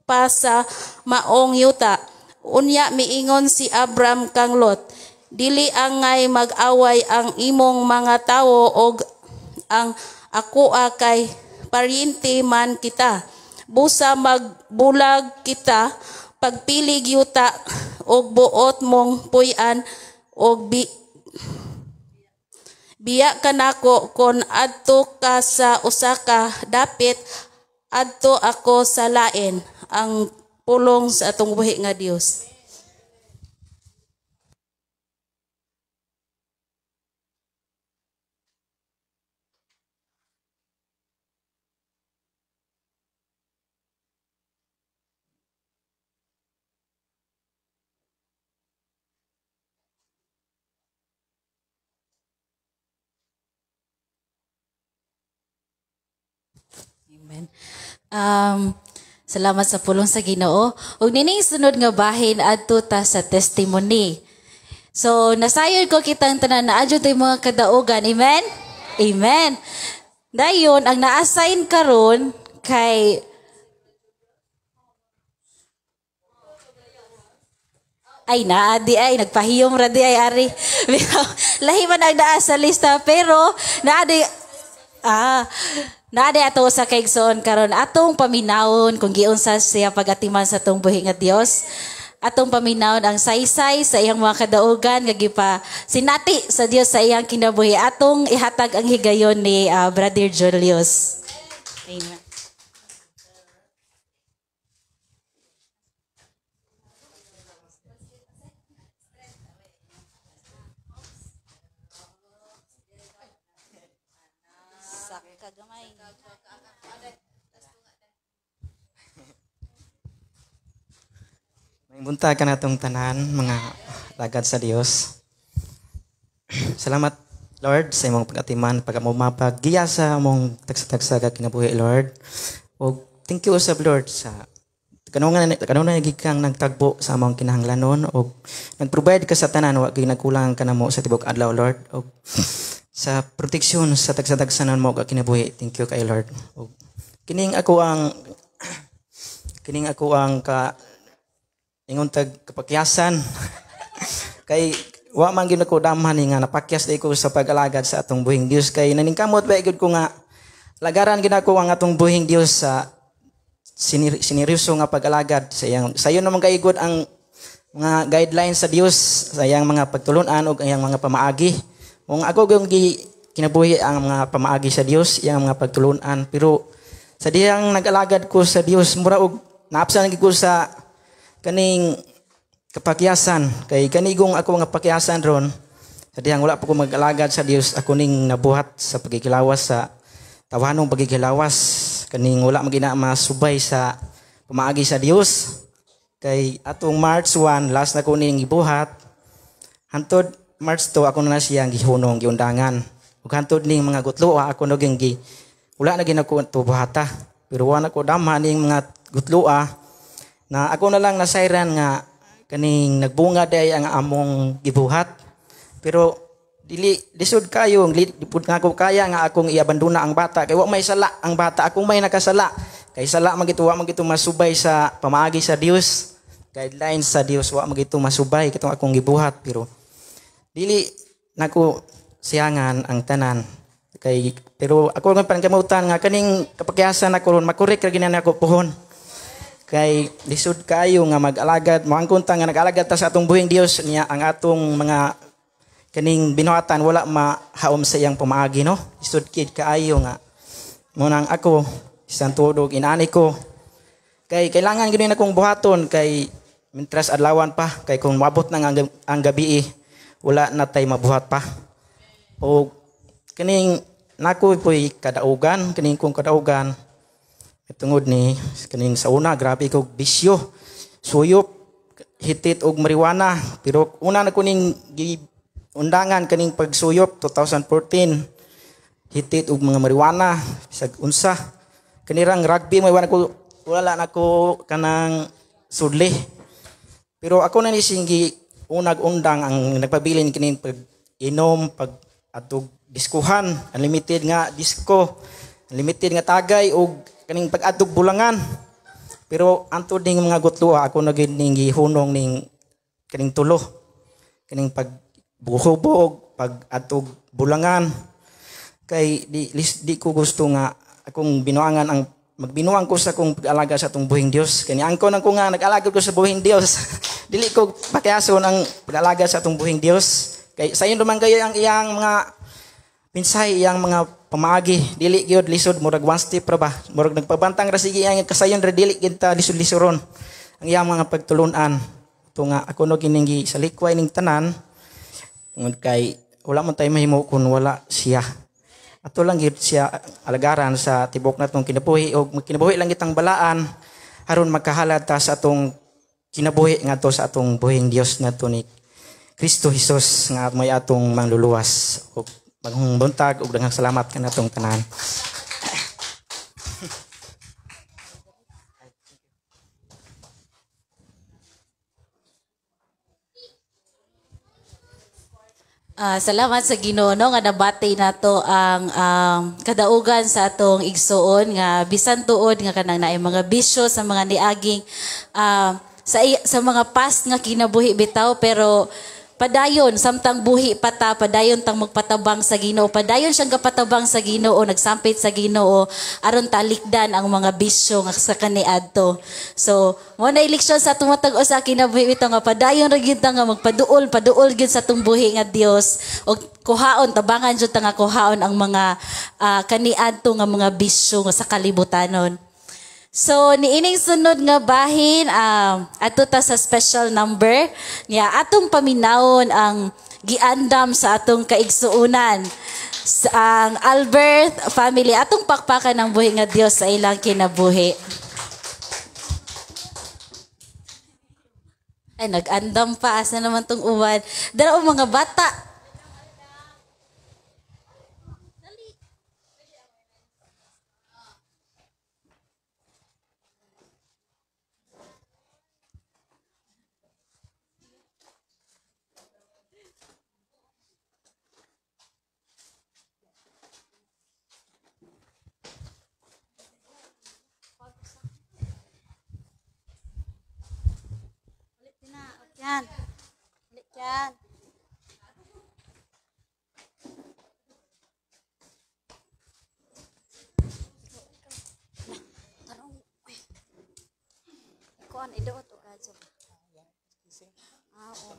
pa sa maong yuta. Unya miingon si Abram kang Lot, dili angay mag-away ang imong mga tawo og ang akoa kay paryente man kita. Busa magbulag kita pagpilig yuta og buot mong puy-an og biya kanako kon adto ka sa usaka dapit adto ako sa lain ang pulong sa atong buhi nga Dios. Amen. Salamat sa pulong sa Ginoo. Ug nining sunod nga bahin adto ta sa testimony. So nasayod ko kitang tanan na adyo tay mga kadaugan. Amen. Amen. Dayon ang na-assign karon kay nagpahiyom ra di ay ari. Lahi man ang naa sa lista pero naade ato sa kaigsoon karon atong paminawon kung giunsa siya pagatiman sa atong buhi nga Dios. Atong paminawon ang saysay sa iyang mga kadaugan nga gipa sinati sa Dios sa iyang kinabuhi. Atong ihatag ang higayon ni Brother Julius. Amen. Buntag ka natong tanan, mga lagad sa Dios. Salamat, Lord, sa imong pag-atiman, pag-amumapag-giya sa among tagsa-tagsa ka kinabuhi, Lord. O thank you, usab, Lord, sa kanungan nagikang nagtagbo sa among kinahanglanon o nag-provide ka sa tanan, wa kay nagkulang ka namo sa tibok adlaw, Lord. O sa proteksyon sa tagsa-tagsanan mo ka kinabuhi. Thank you kay Lord. O kining ako ang ingon tag kapakyasan kay wa man gyud ko damhan nga napakyas day ko sa pag-alagad sa atong buhing Dios kay naningkamot ba gyud ko nga lagaran gid ako ang atong buhing Dios sa sineryoso nga pag-alagad sa iyang sayon naman kay good ang mga guidelines sa Dios sa iyang mga pagtulon-an ug iyang mga pamaagi. Kung ako gyud kinabuhi ang mga pamaagi sa Dios, iyang mga pagtulon-an pero sa diyang nag-alagad ko sa Dios mura og naapsan gid ko sa kaning kapakyasan kay kanigong ako nga pakyasan ron sa dihang wala pa ko mag-alagad sa Dios ako ning nabuhat sa pagkikilawas sa tawanong pagkikilawas kaning wala magina masubay sa pamaagi sa Dios kay atong March 1 last na ko ning gibuhat hantod March 2 ako na siya gihunong giundangan ug hantod ning mga gutloa ako naging wala na ginako tubuhata pero wala ko damhan ning mga gutloa na ako na lang nasayran nga kaning nagbunga day ang among gibuhat. Pero dili lisod kayo lipud nga ako kaya nga akong iabandona ang bata kay wa may sala ang bata, akong may nakasala. Kay sala wa magito masubay sa pamaagi sa Dios. Guidelines sa Dios wa magito masubay kitong akong gibuhat, pero dili nako siyangan ang tanan. Kay pero ako nga pankamutan nga kaning kapakyasan ako ron makorek ra ginan ako pohon. Kay lisod kayo nga mag-alagad, moangkon ta nga nag-alagad ta sa atong buhing Dios niya ang atong mga kaning binuhatan wala mahaom sa iyang pamaagi, no? Lisod kid kaayo nga munang ako isang tudog inani ko. Kay kailangan gid akong buhaton kay mintras adlawan pa, kay kung mabot na ang gabi wala na tay mabuhat pa. O kaning nako po'y kadaugan, kaning kong kadaugan tungod ni kaning sa una grabe ko bisyo, suyop, hitit og marijuana. Pero una na kuning undangan kaning pagsuyop 2014, hitit og mga marijuana bisag unsa. Kanirang rugby may wala na ko kanang sudli. Pero ako na ni singgi unag undang ang nagpabilin kining pag inom, pag atog diskuhan, unlimited nga disco, unlimited nga tagay og kaning pag atog bulangan. Pero antod ning mga gutlo ako nagining gihunong ning kaning tulo. Kaning pag buhubog, pag atog bulangan. Kay di ko gusto nga akong binuangan ang magbinuang ko sa akong pag-alaga sa atong buhing Dios. Kani angko nang ko nga nag-alaga ko sa buhing Dios. Dili ko pakiason ang pag-alaga sa atong buhing Dios. Kay sayon duman kayo ang iyang mga pinsay, iyang mga pamaagi. Dili gyud lisod murag one step ra ba. Murag nagpabantang ra sige ang kasayon ra dili kita lisod-lisoron ang iyang mga pagtulunan. Ito nga ako no gining sa likway ning tanan. Ngod kay wala man tay mahimo kun wala siya. Ato lang gid siya alagaran sa tibok natong kinabuhi og kinabuhi lang kitang balaan aron magkahalad ta sa atong kinabuhi ngadto sa atong buhing Dios ngadto ni Kristo Jesus nga may atong mangluluwas. Og maghung buntag og daghang salamat kanatong tanan. Salamat sa Ginoo no nga nabati nato ang kadaugan sa atong igsuon nga bisan tuod nga kanang naay mga bisyo sa mga niaging sa mga past nga kinabuhi bitaw, pero padayon samtang buhi pata, padayon tang magpatabang sa Ginoo, padayon siyang gapatabang sa Ginoo, nagsampit sa Ginoo aron talikdan ang mga bisyo nga sa kaniadto. So mo na eleksyon sa atong matag-o sa kinabuhi bitaw nga padayon ra gyud nga paduol gyud sa atong buhi nga Dios, og kuhaon tabangan jud ta nga kuhaon ang mga kaniadto nga mga bisyo nga sa kalibutanon. So niining sunod nga bahin ato ta sa special number niya atong paminawon ang giandam sa atong kaigsuunan sa ang Albert family, atong pakpakan ng buhi nga Dios sa ilang kinabuhi. Ay nag-andam pa, asa naman tong uwan. Dara mga bata. Yan. Balik yan. Kuan idot o kadyo. Oo.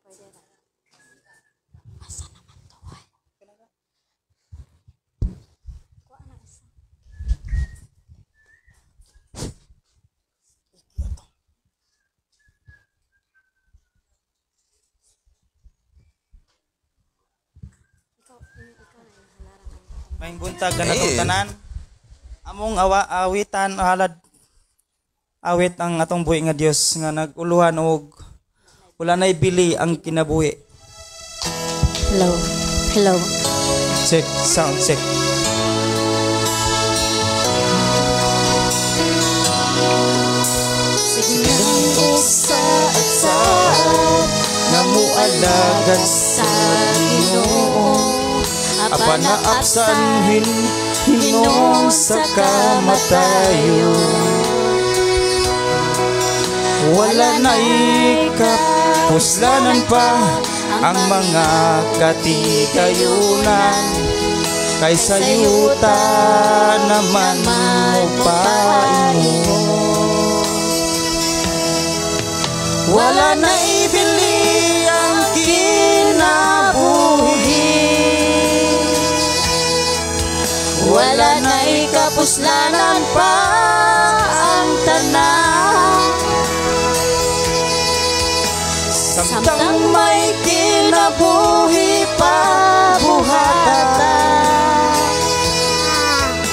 Pwede na. Asa naman to? Kuha na isa. Ikaw na yung halaran. May buntag kanatong tanan. Among awitan halad awit ang atong buhi nga Dios nga naguluhan og wala nay bili ang kinabuhi. Hello. Hello. Check, sound check. Isa Nga mualagad sa Ginoo apan naapsan Hinong sa kamatayo. Wala na'y kapuslanan pa ang mga katigayunan kaysa yuta naman mo paingo. Wala na'y bili ang kinabuhi, wala na'y kapuslanan pa ang tanan. Samtang may kinabuhi pa buhata,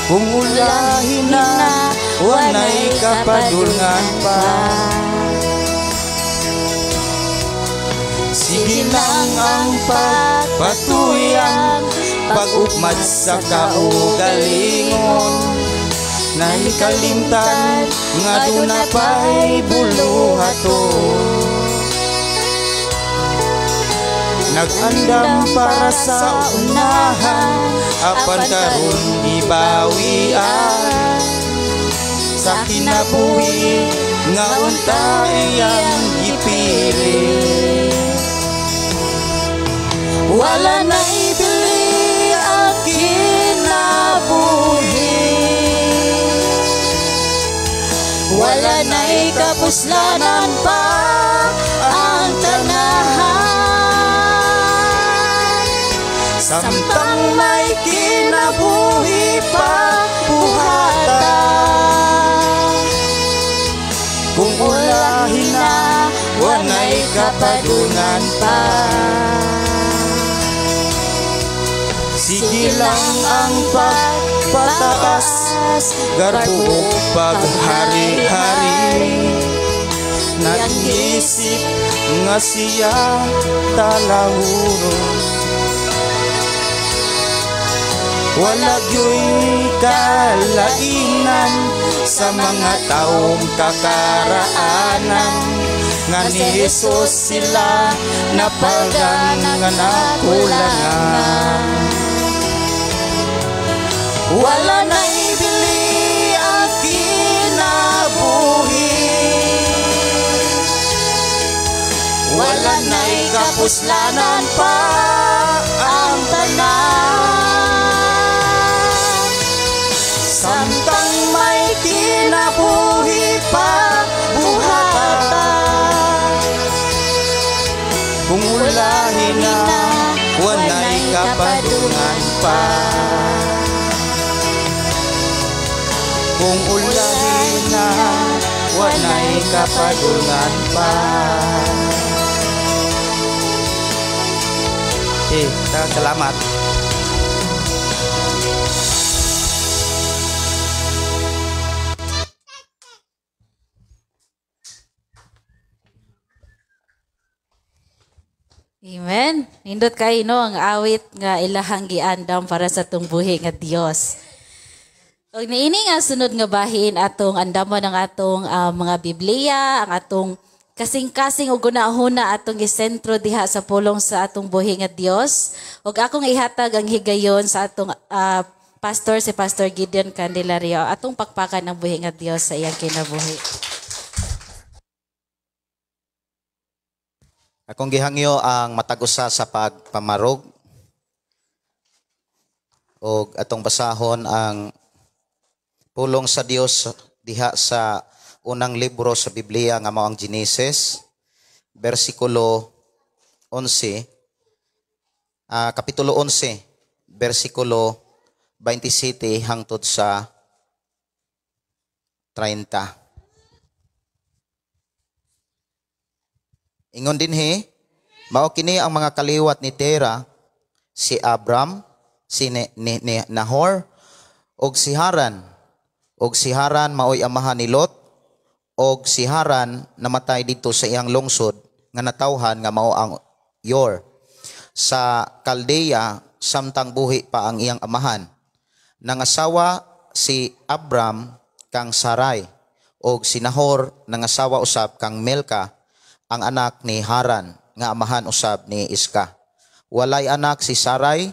kung ulahin na wanay kapadulngan pa. Sige lang ang pagpatuyan, pag-ukmad sa kaugalingon, na ikalimtan nga dunapay buluhaton. Nag-andam para sa unahan, apan karon ibawian sa kinabuhi nga unta iyang gipili. Wala na ibili ang kinabuhi, wala na ikapuslanan pa ang tanahan. Samtang may kinabuhi pa buhata, kung ulahin na wanay kapadungan pa. Sige lang ang pagpataas, garbo paghari-hari, nag-isip nga siya talahuro. Wala gyu'y kalainan sa mga taong kakaraanan, nga ni Jesus sila napagan nga nakulangan. Wala na ibili ang kinabuhi, wala na ikapuslanan pa ang tanan. Samtang may kinabuhi pa buhata, kung ulahin na wanay kapadungan pa. Kung ulahin na wanay kapadungan pa. Salamat. Amen. Nindot kayo no ang awit nga ilahang giandam para sa tong buhi nga Dios. Og niini nga sunod nga bahin atong andamon ng atong mga Biblia, ang atong kasing-kasing ug gunahuna atong gisentro diha sa pulong sa atong buhi nga Dios. Og akong ihatag ang higayon sa atong pastor si Pastor Gideon Candelario atong pakpakan ng buhi nga Dios sa iyang kinabuhi. Akong gihangyo ang matag-usa sa pagpamarog o atong basahon ang pulong sa Dios diha sa unang libro sa Biblia nga mao ang Genesis, versikulo 11, kapitulo 11, versikulo 27 hangtod sa 30. Ingon dinhi, mao kini ang mga kaliwat ni Tera, si Abram, si Nahor, og si Haran. Og si Haran maoy amahan ni Lot, og si Haran namatay dito sa iyang lungsod nga natawhan nga mao ang Yor. Sa Caldea samtang buhi pa ang iyang amahan. Nangasawa si Abram kang Sarai, og si Nahor nangasawa usab kang Milka, ang anak ni Haran nga amahan usab ni Iska. Walay anak si Sarai,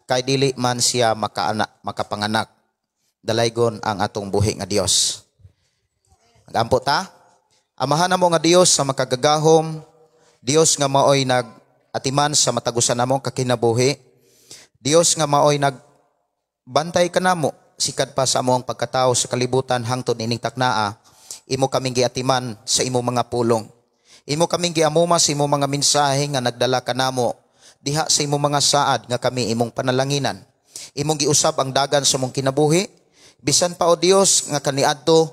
kay dili man siya makapanganak. Dalaygon ang atong buhi nga Dios. Nagampo ta? Amahan namo nga Dios sa makagagahom, Dios nga maoy nag-atiman sa matagusan namong kakinabuhi, Dios nga maoy nagbantay kanamo sikad pa sa among pagkatao sa kalibutan hangtod ining taknaa. Imo kaming giatiman sa imo mga pulong. Imo kaming giamuma sa imo mga mensahe nga nagdala kanamo diha sa imo mga saad nga kami imong panalanginan. Imong giusab ang dagan sa mong kinabuhi, bisan pa o Dios nga kaniadto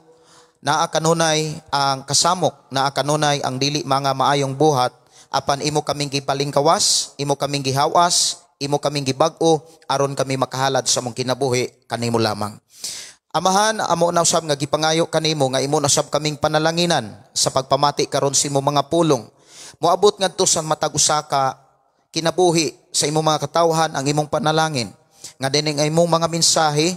naa kanunay ang kasamok, naa kanunay ang dili mga maayong buhat, apan imo kaming gipalingkawas, imo kaming gihawas, imo kaming gibag-o aron kami makahalad sa mong kinabuhi kanimo lamang. Amahan, amo na usab nga gipangayo kanimo nga imo na usab kaming panalanginan sa pagpamati karon sa imo mga pulong. Moabot ngadto sa matag usa ka kinabuhi sa imong mga katawhan ang imong panalangin nga dining imong mga mensahe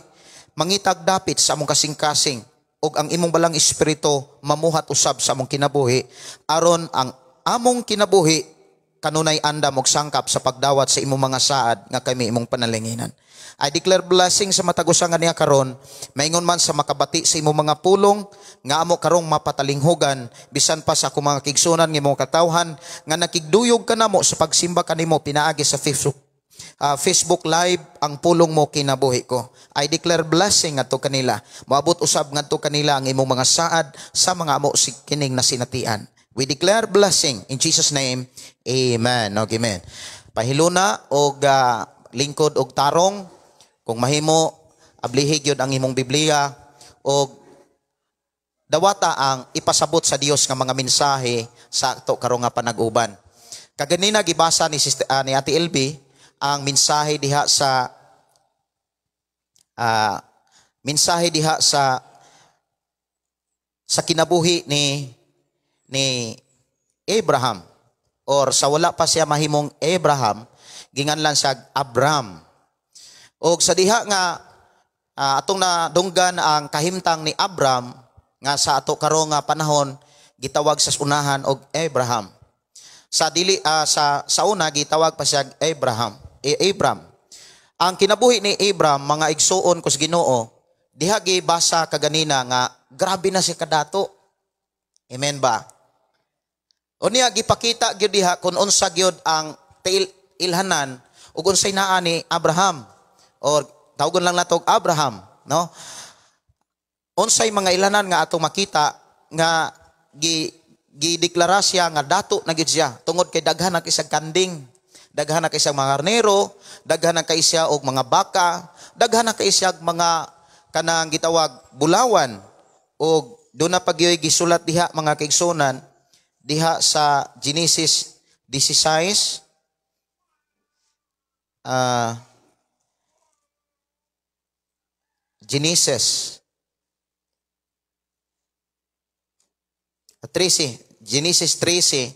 mangitag dapit sa among kasing-kasing ug ang imong balang espiritu mamuhat usab sa among kinabuhi aron ang among kinabuhi kanunay andam og sangkap sa pagdawat sa imong mga saad nga kami imong panalanginan. I declare blessing sa matagusa nga niya karon, maingon man sa makabati sa imong mga pulong nga amo karong mapatalinghugan bisan pa sa akong mga kigsunan nga imong katawhan nga nakigduyog kanamo sa pagsimba kanimo pinaagi sa Facebook Live ang pulong mo kinabuhi ko. I declare blessing ngadto kanila. Moabot usab ngadto kanila ang imong mga saad sa mga amo kining nasinatian. We declare blessing in Jesus name. Amen. Okay, amen. Pahiluna og lingkod og tarong. Kung mahimo, ablihig yun ang imong Biblia o dawata ang ipasabot sa Dios nga mga mensahe sa ato karong nga panag-uban. Kaganina gibasa ni Ate LB ang mensahe diha sa kinabuhi ni Abraham, or sa wala pa siya mahimong Abraham, ginganlan siya Abram. O sa diha nga atong nadunggan ang kahimtang ni Abram nga sa ato karong nga panahon gitawag sa unahan og Abraham. Sa una gitawag pa siya Abram. Ang kinabuhi ni Abram mga igsuon kus Ginoo diha gibasa kaganina nga grabe na si kadato. Amen ba? Unya gipakita gyud diha kun unsa gyud ang ilhanan ug unsay naa ni Abraham. Or tawgon lang natog Abraham, no? Unsay mga ilanan nga atong makita nga gideklara siya nga dato na gid siya tungod kay daghan na kay isang kanding, daghan na kay isang mga karnero, daghan na kay siya og mga baka, daghan na kay siya mga kanang gitawag bulawan, og do na pagyoy gisulat diha mga kaigsunan diha sa Genesis 16 Genesis 13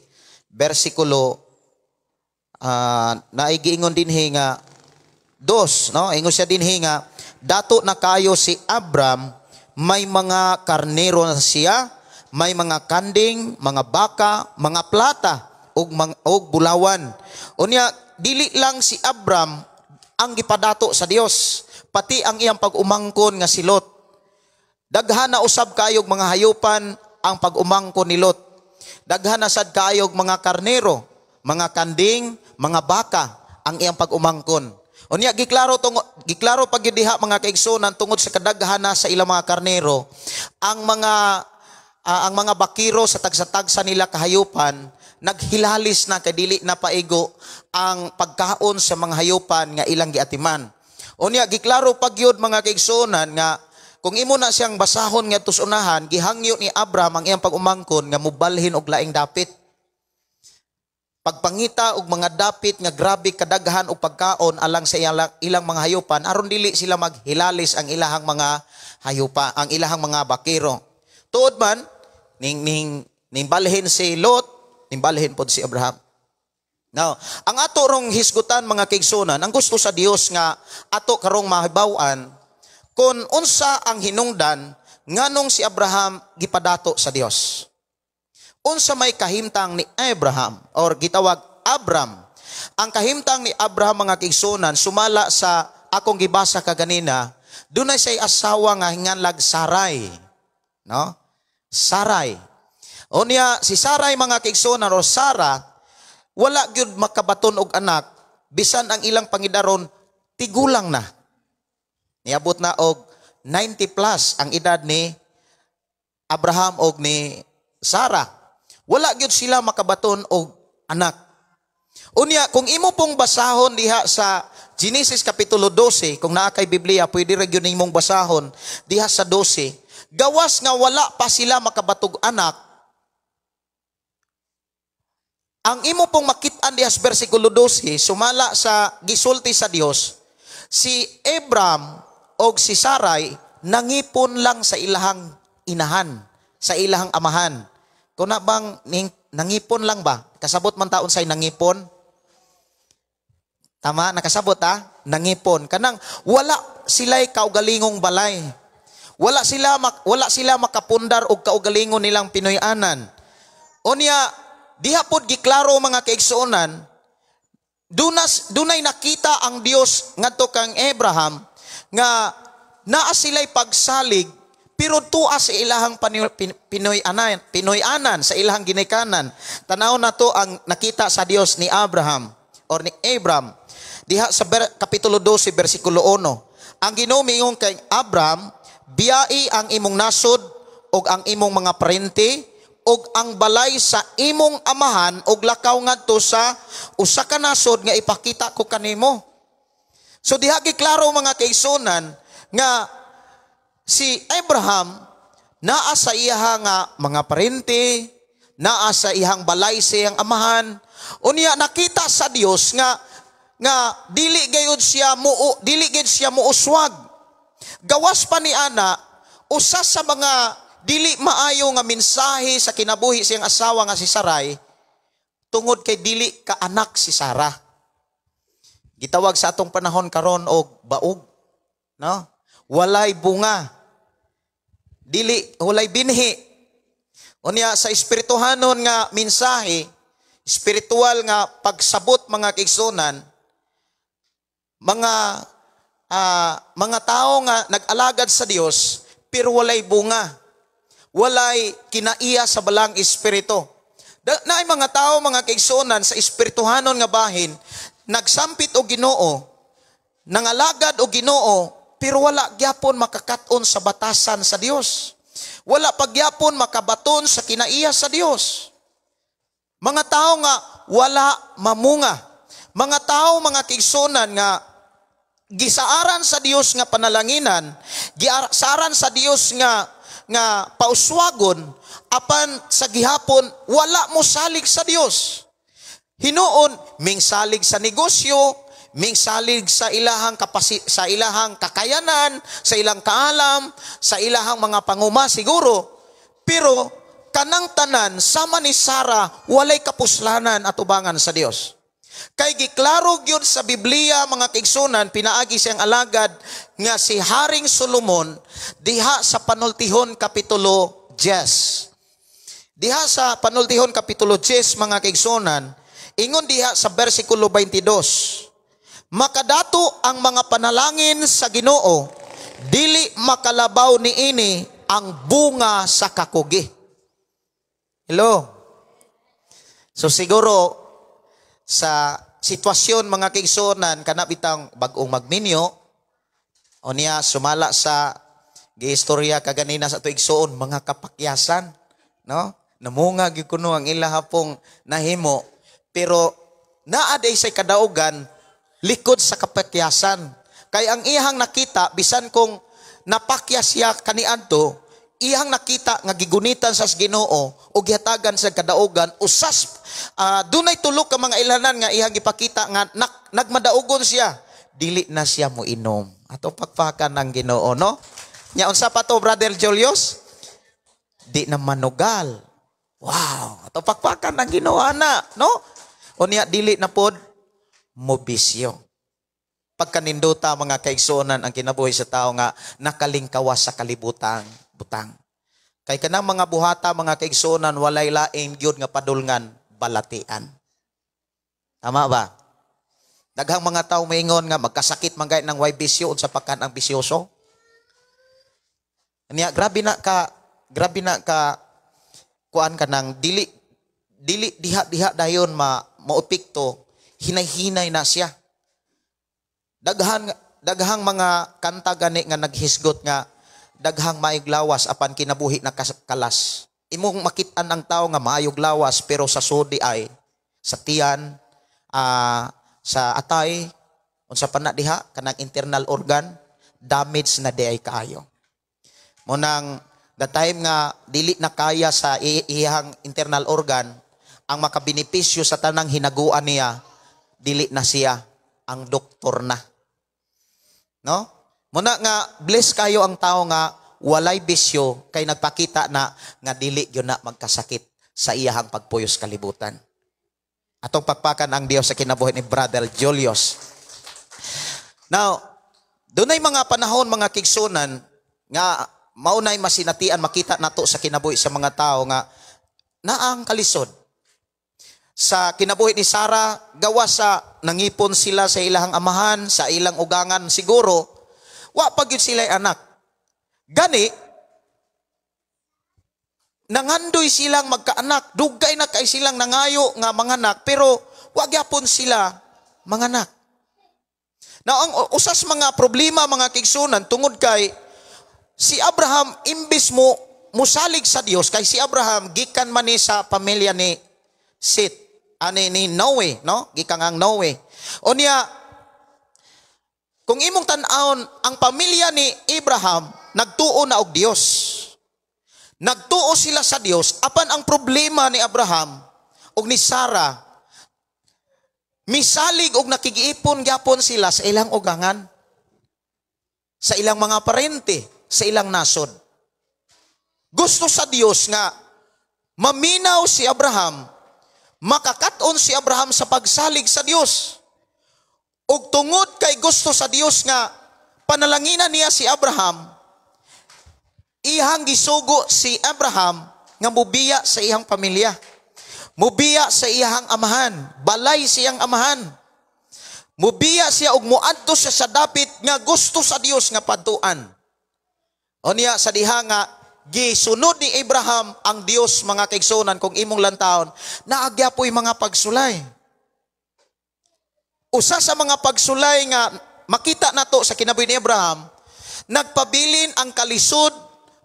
versikulo naigiingon dinhi nga 2, no? Ingon siya dinhi nga dato na kayo si Abram, may mga karnero na siya, may mga kanding, mga baka, mga plata og bulawan. Unya dili lang si Abram ang gipadato sa Dios, pati ang iyang pag-umangkon nga si Lot. Daghan na usab kayog mga hayupan ang pag-umangkon ni Lot. Daghan na sad kayog mga karnero, mga kanding, mga baka ang iyang pag-umangkon. Unya giklaro pag diha mga kaigsunan tungod sa kadaghanan sa ilang mga karnero, ang mga bakiro sa tagsa-tagsa nila kahayupan naghilalis na kay dili na paigo ang pagkaon sa mga hayupan nga ilang giatiman. Unya giklaro pag yun mga kaigsunan nga kung imo na siyang basahon nga tusunahan, gihangyo ni Abraham ang iyang pag-umangkon nga mubalhin og laing dapit. pagpangita og mga dapit nga grabe kadaghan og pagkaon alang sa ilang mga hayupan aron dili sila maghilalis ang ilahang mga hayupa, ang ilahang mga bakiro. Tuod man ning balhin si Lot, ning balhin pod si Abraham. Now, ang ato rong hisgutan mga kaigsunan, ang gusto sa Dios nga ato karong mahibaw-an kung unsa ang hinungdan nganong si Abraham gipadato sa Dios. Unsa may kahimtang ni Abraham or gitawag Abram. Ang kahimtang ni Abraham mga kaigsunan sumala sa akong gibasa kaganina, dunay say asawa nga hinganlag Sarai, no? Sarai. Unya si Sarai mga kaigsunan o Sara wala gyud makabaton og anak bisan ang ilang pangidaron tigulang na. Niabot na og 90 plus ang edad ni Abraham og ni Sarah. Wala gyud sila makabaton og anak. Unya kung imo pong basahon diha sa Genesis kapitulo 12, kung naa kay Biblia pwede ra gyud nimong basahon diha sa 12, gawas nga wala pa sila makabatog anak. Ang imo pong makit-an diha sa versikulo 12, sumala sa gisulti sa Dios, si Abram o si Sarai nangipon lang sa ilahang inahan, sa ilahang amahan. Kung na bang nangipon lang ba? Kasabot man taon say nangipon? Tama, nakasabot nangipon. Kanang wala sila'y kaugalingong balay. Wala sila makapundar og kaugalingon nilang Pinoyanan. Unya diha pod giklaro mga kaigsuonan, dunay nakita ang Dios ngadto kang Abraham nga naa sila'y pagsalig pero tuwa sa ilahang Pinoyanan sa ilahang ginikanan. Tanaw na to ang nakita sa Dios ni Abraham or ni Abram diha sa kapitulo 12 bersikulo 1. Ang Ginoo miingon kay Abraham, biyai ang imong nasod og ang imong mga parente og ang balay sa imong amahan og lakaw ngadto sa usa ka nasod nga ipakita ko kanimo. So diha giklaro mga kaigsunan nga si Abraham naa sa iya nga mga parente, naa sa ihang balay sa iyang amahan. Unya nakita sa Dios nga dili gayud siya muuswag. Gawas pa ni ana usa sa mga dili maayo nga mensahe sa kinabuhi siyang asawa nga si Sarai tungod kay dili ka anak si Sarah. Gitawag sa atong panahon karon og baog, no? Walay bunga. Walay binhi. Unya sa espirituhanon nga mensahe, espiritual nga pagsabot mga kaigsunan, mga tao nga nag-alagad sa Dios pero walay bunga. Walay kinaiya sa balang espiritu. Naay mga tao, mga kaigsunan sa espirituhanon nga bahin, nagsampit o Ginoo, nangalagad o Ginoo, pero wala gyapon makakaton sa batasan sa Dios. Wala pagyapon makabaton sa kinaiya sa Dios. Mga tao nga wala mamunga. Mga tao, mga kaigsunan nga gisaaran sa Dios nga panalanginan, gisaaran sa Dios nga pauswagon, apan sa gihapon wala mo salig sa Dios. Hinuon mingsalig sa negosyo, mingsalig sa ilahang kakayanan, sa ilang kaalam, sa ilahang mga panguma siguro. Pero kanang tanan sama ni Sarah walay kapuslanan at ubangan sa Dios. Kay giklaro gyud sa Biblia mga kaigsunan, pinaagi siyang alagad nga si Haring Solomon diha sa Panultihon kapitulo 10. Diha sa Panultihon kapitulo 10 mga kaigsunan, ingon diha sa bersikulo 22. Makadato ang mga panalangin sa Ginoo, dili makalabaw niini ang bunga sa kakugi. Hello. So siguro sa sitwasyon mga kaigsunan kana bitang bag-ong magminyo o niya sumala sa giistorya kaganina sa tuig suon mga kapakyasan, no? Namunga gyud kuno ang ilaha pong nahimo pero naa day say kadaugan likod sa kapakyasan. Kay ang iyang nakita bisan kung napakyas siya kaniadto, iyang nakita nga gigunitan sa Ginoo o gihatagan sa kadaugan, usas dunay tulo ka mga ilanan nga iyang gipakita nga nagmadaugon siya, dili na siya mo inom. Ato pakpakan ng Ginoo, no? Nya unsa pa to, Brother Julius? Di na manugal. Wow, ato pakpakan ng Ginoo ana, no? Unya dili na pod mo bisyo. Pagkaninduta mga kaigsuonan ang kinabuhi sa tao nga nakalingkawas sa kalibutan butang. Kay kanang mga buhata mga kaigsuonan walay laing gyud nga padulngan balatian. Tama ba? Daghang mga tao maingon nga magkasakit man gayud ng way bisyo unsa pa kan ang bisyoso. Niya grabe na ka kuan ka nang dili diha dayon maupikto, hinay-hinay na siya. Daghang mga kanta gani nga naghisgot nga daghang maayog lawas apan kinabuhi na kalas. Imong makit-an ang tao nga maayog lawas pero sa sudi ay sa tiyan, sa atay, unsa pa na diha kanang internal organ damage na di ay kaayo. Munang the time nga dili na kaya sa iyang internal organ ang makabenepisyo sa tanang hinaguan niya, dili na siya ang doktor na. No? Muna nga bless kayo ang tao nga walay bisyo kay nagpakita na nga dili gyud na magkasakit sa iyahang pagpuyos kalibutan. Atong pagpakan ang Dios sa kinabuhi ni Brother Julius. Now, dunay mga panahon mga kigsunan nga maunay masinatian makita nato sa kinabuhi sa mga tao nga naang kalisod. Sa kinabuhi ni Sarah, gawa sa nangipon sila sa ilang amahan, sa ilang ugangan siguro, wa pa gyud sila anak. Gani, nangandoy silang magkaanak, dugay na kay silang nangayo nga manganak, pero wa gyapon sila manganak. Now, ang usas mga problema mga kigsunan tungod kay si Abraham imbis mo musalig sa Dios, kay si Abraham gikan man ni sa pamilya ni Seth, ni Noe, no? Gikang ang Noe. O niya, kung imong tan-aon, ang pamilya ni Abraham, nagtuo na og Dios. Nagtuo sila sa Dios, apan ang problema ni Abraham og ni Sarah, misalig og nakigiipon gyapon sila sa ilang ugangan, sa ilang mga parente, sa ilang nasod. Gusto sa Dios nga maminaw si Abraham, makakat-on si Abraham sa pagsalig sa Dios. Ug tungod kay gusto sa Dios nga panalanginan niya si Abraham, ihang gisugo si Abraham nga mubiya sa iyang pamilya. Mubiya sa iyang amahan, balay siyang amahan. Mubiya siya og muadto siya sa dapit nga gusto sa Dios nga padtuan. O niya sa diha nga gisunod ni Abraham ang Dios mga kaigsunan kung imong lantawon, naagyapoy mga pagsulay. Usa sa mga pagsulay nga makita nato sa kinabuhi ni Abraham, nagpabilin ang kalisod,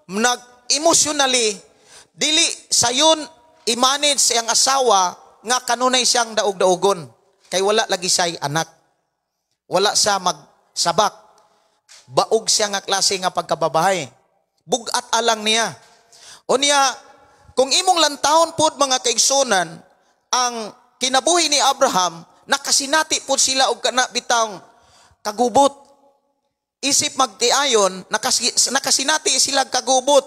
nag-emotionally, dili sayon i-manage siyang asawa nga kanunay siyang daog-daogon. Kay wala lagi siya'y anak. Wala siya magsabak. Baog siya nga klase nga pagkababahay. Bugat alang niya. O niya, kung imong lantawon pod mga kaigsunan, ang kinabuhi ni Abraham, nakasinati pod sila og kana bitang kagubot. Isip magtiayon, nakasinati sila kagubot.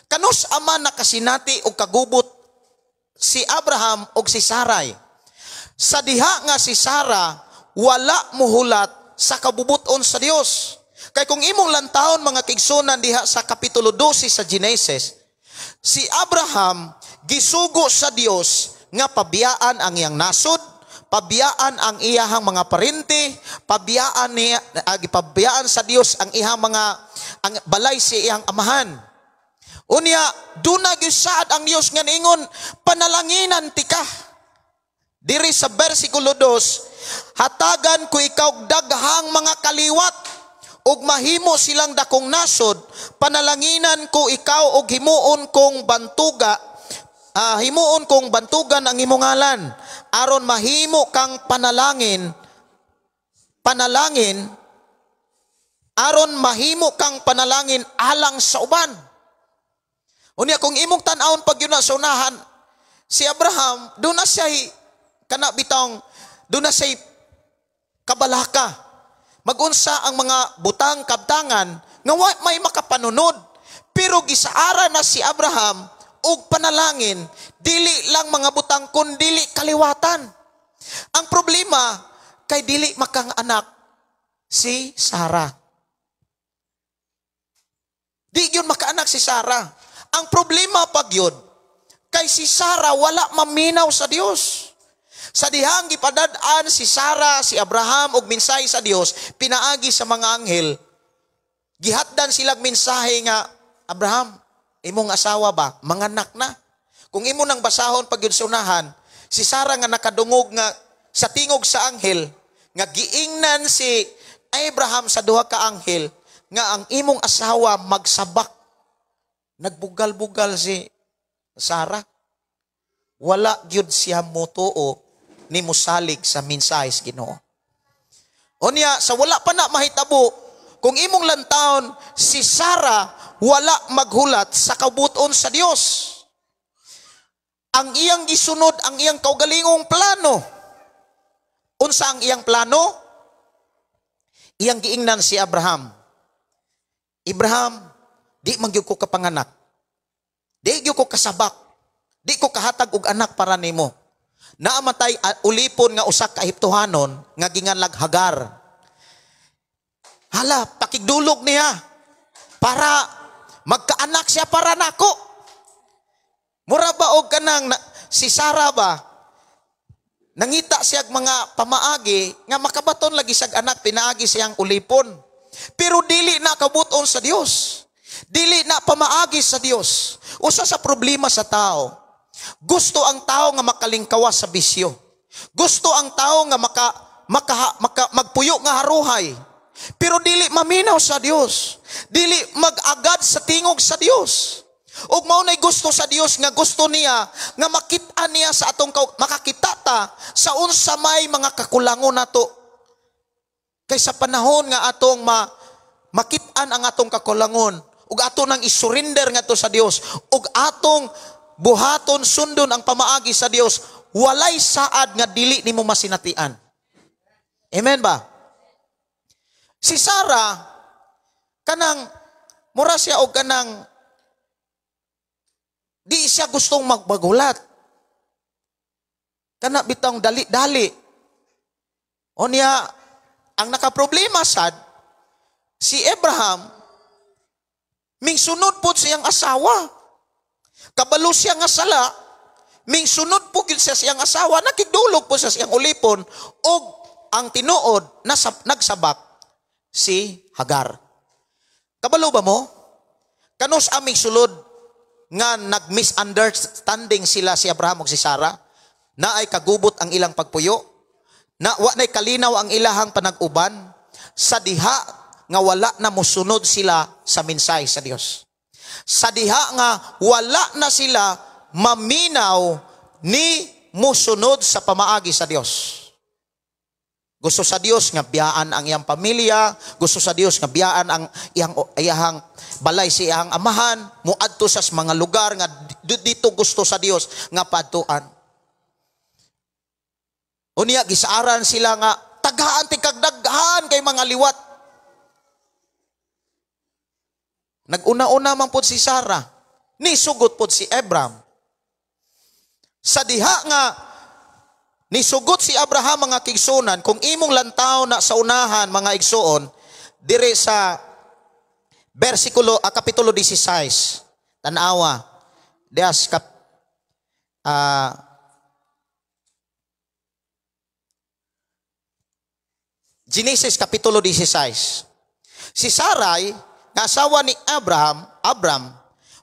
Kanus ama nakasinati og kagubot si Abraham og si Sarai. Sa diha nga si Sarah, wala muhulat sa kabubuton sa Dios. Kay kung imong lantawon mga kigsunan diha sa kapitulo 12 sa Genesis, si Abraham gisugo sa Dios nga pabiyaan ang iyang nasod, pabiyaan ang iyahang mga parente, pabiyaan sa Dios ang iyang mga ang balay sa iyang amahan. Unya, duna gyud ang Dios nga ningon, panalanginan tika. Diri sa bersikulo 2, hatagan ko ikaw daghang mga kaliwat ug mahimo silang dakong nasod, panalanginan ko ikaw ug himuon kong bantugan ang imong ngalan aron mahimo kang panalangin aron mahimo kang panalangin alang sa uban. Unya kung imong tan-awon pag yun na sa unahan, si Abraham, doon na siya kana bitong, doon na siya kabalaka. Magunsa ang mga butang kabtangan nga may makapanunod. Pero gisaara na si Abraham og panalangin, dili lang mga butang kundi kaliwatan. Ang problema kay dili makang anak si Sarah. Di yun makaanak si Sarah. Ang problema pag yun, kay si Sarah wala maminaw sa Dios. Sa dihang gipadad-an si Sarah, si Abraham og mensahe sa Dios, pinaagi sa mga anghel, gihatdan silang mensahe nga, Abraham, imong asawa ba? Manganak na. Kung imo nang basahon pag yun sa unahan, si Sarah nga nakadungog nga sa tingog sa anghel, nga giingnan si Abraham sa duha ka anghel, nga ang imong asawa magsabak. Nagbugal-bugal si Sarah. Wala gyud siya motuo ni musalig sa mensahe sa Ginoo. Unya sa wala pa na mahitabo, kung imong lantawon si Sarah wala maghulat sa kabuton sa Dios. Ang iyang gisunod ang iyang kaugalingong plano. Unsa ang iyang plano? Iyang giingnan si Abraham. Abraham, di man gyud ko kapanganak. Di gyud ko kasabak. Di ko kahatag og anak para nimo. Naamatay ulipon nga usa ka Ehiptohanon nga ginganlag Hagar. Hala, pakigdulog niya para magkaanak siya para nako. Mura ba og kanang si Sarah ba nangita siya mga pamaagi nga makabaton lagi siyag anak, pinaagi siyang ulipon. Pero dili na kabuton sa Dios. Dili na pamaagi sa Dios. Usa sa problema sa tao, gusto ang tao nga makalingkawas sa bisyo. Gusto ang tao nga magpuyo nga haruhay. Pero dili maminaw sa Dios. Dili mag-agad sa tingog sa Dios. Ug mao nay gusto sa Dios nga gusto niya nga makita niya sa atong makakita ta sa unsa may mga kakulangon nato. Kay sa panahon nga atong makitaan ang atong kakulangon ug ato nang isurrender nga to sa Dios ug atong buhaton sundon ang pamaagi sa Dios, walay saad nga dili nimo masinatian. Amen ba? Si Sarah kanang mura siya og kanang di siya gustong magbagulat. Kana bitong dali-dali. Onya ang nakaproblema sad si Abraham mingsunod pud siyang asawa. Kabalo siya nga sala, mingsunod po siya siyang asawa, nakigdulog po sa siyang ulipon, o ang tinuod, nagsabak si Hagar. Kabalo ba mo? Kanus aming sulod nga nag-misunderstanding sila si Abraham ug si Sarah, na ay kagubot ang ilang pagpuyo, na wa nay kalinaw ang ilahang panag-uban, sa diha nga wala na mosunod sila sa mensahe sa Dios. Sa diha nga wala na sila maminaw ni musunod sa pamaagi sa Dios. Gusto sa Dios nga biyaan ang iyang pamilya, gusto sa Dios nga biyaan ang iyang balay si iyang amahan, muadto sa mga lugar nga dito gusto sa Dios nga padtuan. Unya gisaaran sila nga taghaan ti kagdaghan kay mga liwat. Nag-una-una man po si Sarah, nisugot po si Abraham. Sa diha nga nisugot si Abraham mga kigsunan, kung imong lantaw na sa unahan mga igsuon, dire sa kapitulo 16, tanawa, dias Genesis kapitulo 16. Si Sarai, asawa ni Abram,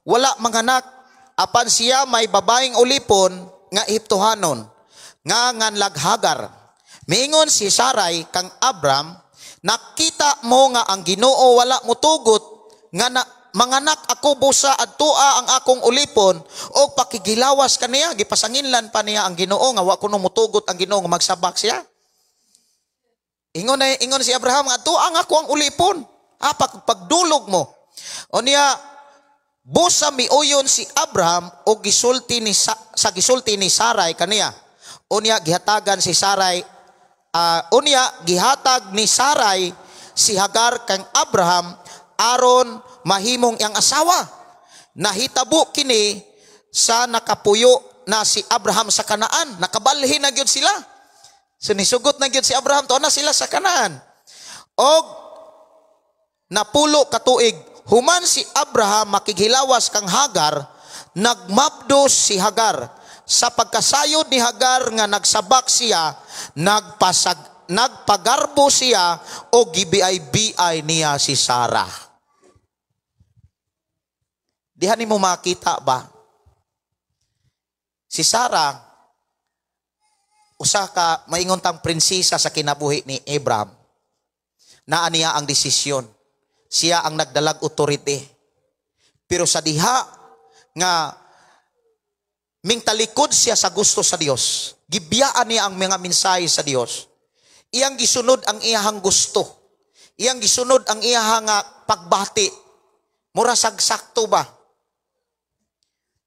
wala manganak, apan siya may babaeng ulipon nga Ehiptohanon, nga nganlag Hagar. Miingon si Sarai kang Abram, nakita mo nga ang Ginoo wala mutugot, nga manganak ako busa adtua ang akong ulipon, o pakigilawas kaniya, gipasanginlan pa niya ang Ginoo, nga wa kuno mutugot ang Ginoo, nga magsabak siya. Ingon si Abraham, adtua ang ako ang ulipon. Pagdulog mo. O niya, busa miuyon si Abraham o gisulti ni sa gisulti ni Sarai kaniya. Unya gihatagan si Sarai gihatag ni Sarai si Hagar kang Abraham aron mahimong iyang asawa. Nahitabo kini sa nakapuyo na si Abraham sa Kanaan. Nakabalhin na gyud sila. Sinisugot na gyud si Abraham to na sila sa Kanaan. Og napulo ka tuig human si Abraham makighilawas kang Hagar, nagmapdos si Hagar. Sa pagkasayod ni Hagar nga nagsabak siya, nagpagarbo siya o gibiay-biay niya si Sarah. Dihan mo makita ba? Si Sarah, usa ka maingon tang prinsesa sa kinabuhi ni Abraham. Naa niya ang desisyon. Siya ang nagdalag authority. Pero sa diha nga mingtalikod siya sa gusto sa Dios. Gibiyaan niya ang mga mensahe sa Dios. Iyang gisunod ang iyahang gusto. Iyang gisunod ang iyahang pagbati. Mura sagsakto ba?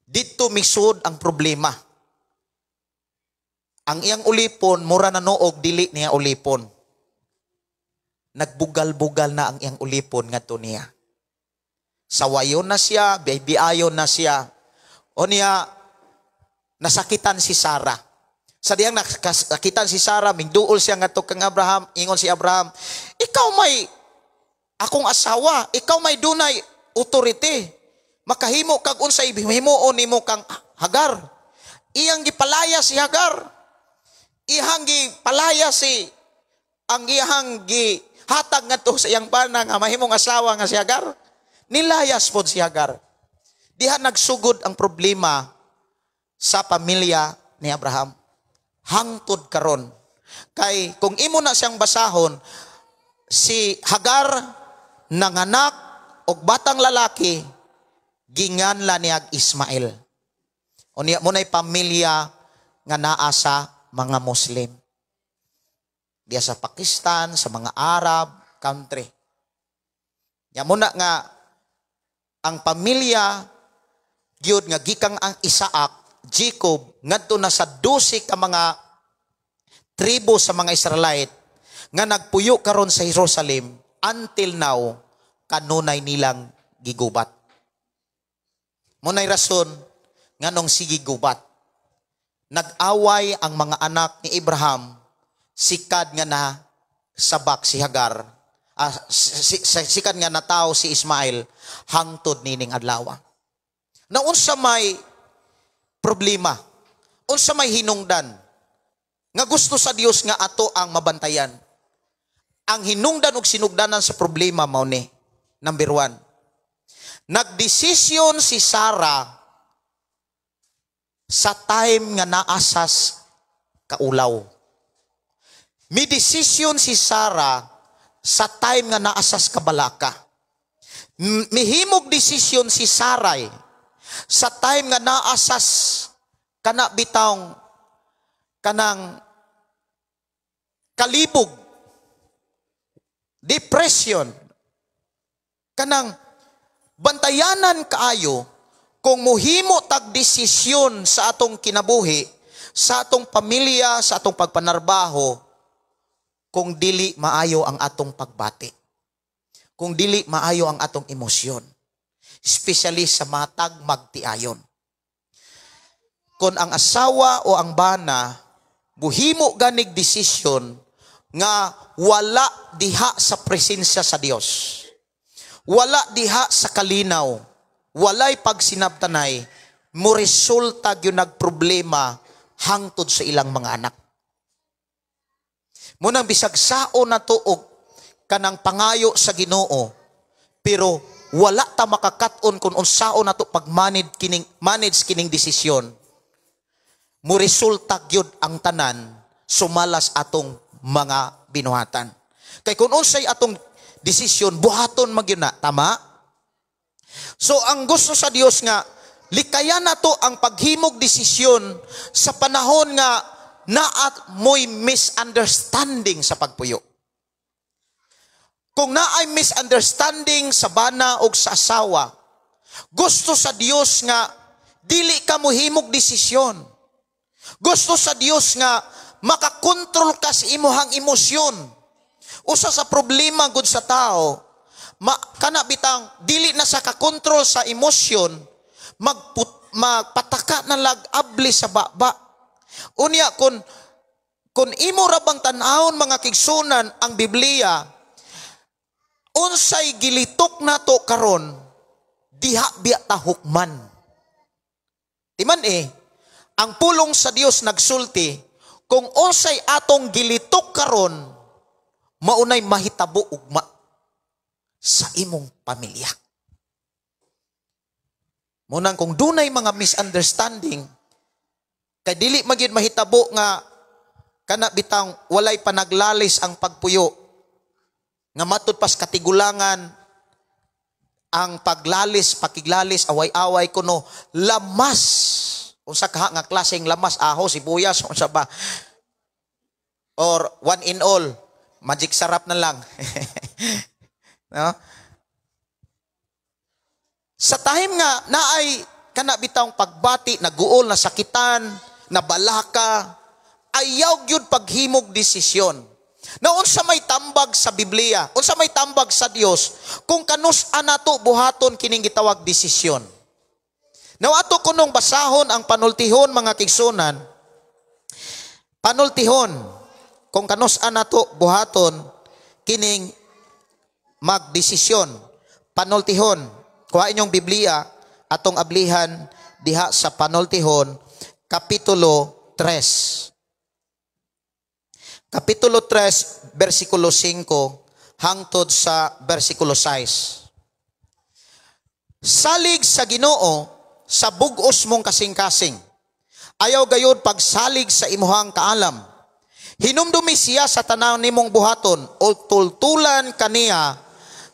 Dito misud ang problema. Ang iyang ulipon, mura na noog, dili niya ulipon. Nagbugal-bugal na ang iyang ulipon nga to niya. Sawayon na siya, biayon na siya. O niya, nasakitan si Sarah. Sa diyang nasakitan si Sarah, mingduol siya nga to kang Abraham, ingon si Abraham, ikaw may akong asawa, ikaw may dunay authority. Makahimo kag unsay himuon nimo kang Hagar. Iyang gipalaya si Hagar. Iyang gipalaya ang iyang gihatag ngadto sa iyang bana nga mahimong asawa nga si Hagar. Nilayas pod si Hagar. Diha nagsugod ang problema sa pamilya ni Abraham. Hangtod karon. Kay kung imo na siyang basahon, si Hagar nanganak og batang lalaki ginganla niya Ismael. Unya mo nay pamilya nga naa sa mga Muslim. Diya sa Pakistan, sa mga Arab country. Ya muna nga ang pamilya gyud nga gikang ang Isaac, Jacob ngadto na sa 12 ka mga tribo sa mga Israelite nga nagpuyo karon sa Jerusalem until now kanunay nilang gigubat. Munay rason nganong sige gubat. Nag-away ang mga anak ni Abraham, sikad nga na sabak si Hagar, sikad nga na tao si Ismael, hangtod nining adlaw. Na unsa may problema, unsa may hinungdan, nga gusto sa Dios nga ato ang mabantayan. Ang hinungdan ug sinugdanan sa problema mao ni, number 1, nagdesisyon si Sarah sa time nga naasas kaulaw. May desisyon si Sarah sa time nga naasas kabalaka. Mihimog desisyon si Sarai sa time nga naasas kana bitawng kanang kalibog, depression, kanang bantayanan kaayo. Kung muhimo tag desisyon sa atong kinabuhi, sa atong pamilya, sa atong pagpanarbaho, kung dili maayo ang atong pagbati. Kung dili maayo ang atong emosyon. Especially sa matag magtiayon. Kung ang asawa o ang bana, buhimo ganig desisyon nga wala diha sa presensya sa Dios. Wala diha sa kalinaw. Walay pagsinabtanay, mo resulta yung nagproblema hangtod sa ilang mga anak. Munang bisag sao na tuog kanang pangayo sa Ginoo, pero wala ta makakaton kung unsao na to pag-manage kining desisyon. Mo resulta gyud ang tanan sumalas atong mga binuhatan. Kay kung unsay atong desisyon buhaton magyud na, tama? So ang gusto sa Dios nga likayan nato ang paghimog desisyon sa panahon nga naat mo'y misunderstanding sa pagpuyo. Kung naay misunderstanding sa bana o sa asawa, Gusto sa Dios nga dili ka mohimog desisyon. Gusto sa Dios nga makakontrol ka sa imuhang emosyon. Usa sa problema gud sa tao, kana bitang dili na sa kakontrol sa emosyon, magpataka na lag-abli sa baba. Unya kung imo ra bang tan-awon mga kigsunan ang Biblia, unsay gilitok nato karon, diha biya ta hukman. Timan ang pulong sa Dios nagsulti, kung unsay atong gilitok karon, maunay mahitabo ugma sa imong pamilya. Munang kung dunay mga misunderstanding, kay dili magyud mahitabo nga kana bitang walay panaglalis ang pagpuyo, nga matud pas katigulangan ang paglalis, pakiglalis, away-away kuno, lamas. Unsa ka nga klaseng lamas, aho, sibuyas, unsa ba? Or one in all, magic sarap na lang. No? Sa time nga naay kana bitang pagbati, naguol, nasakitan, nabalaka, ayaw gyud paghimog desisyon. Na unsa may tambag sa Biblia, unsa may tambag sa Dios, kung kanus-an nato buhaton kining gitawag desisyon. Now ato kunong basahon ang panultihon mga kigsunan. Panultihon kung kanus-an nato buhaton kining magdesisyon. Panultihon, kuha inyong Biblia atong ablihan diha sa Panultihon kapitulo 3. Kapitulo 3, versikulo 5 hangtod sa versikulo 6. Salig sa Ginoo sa bug-os mong kasing-kasing. Ayaw gayud pagsalig sa imuhang kaalam. Hinumdumi siya sa tanaw nimong buhaton o tultulan kaniya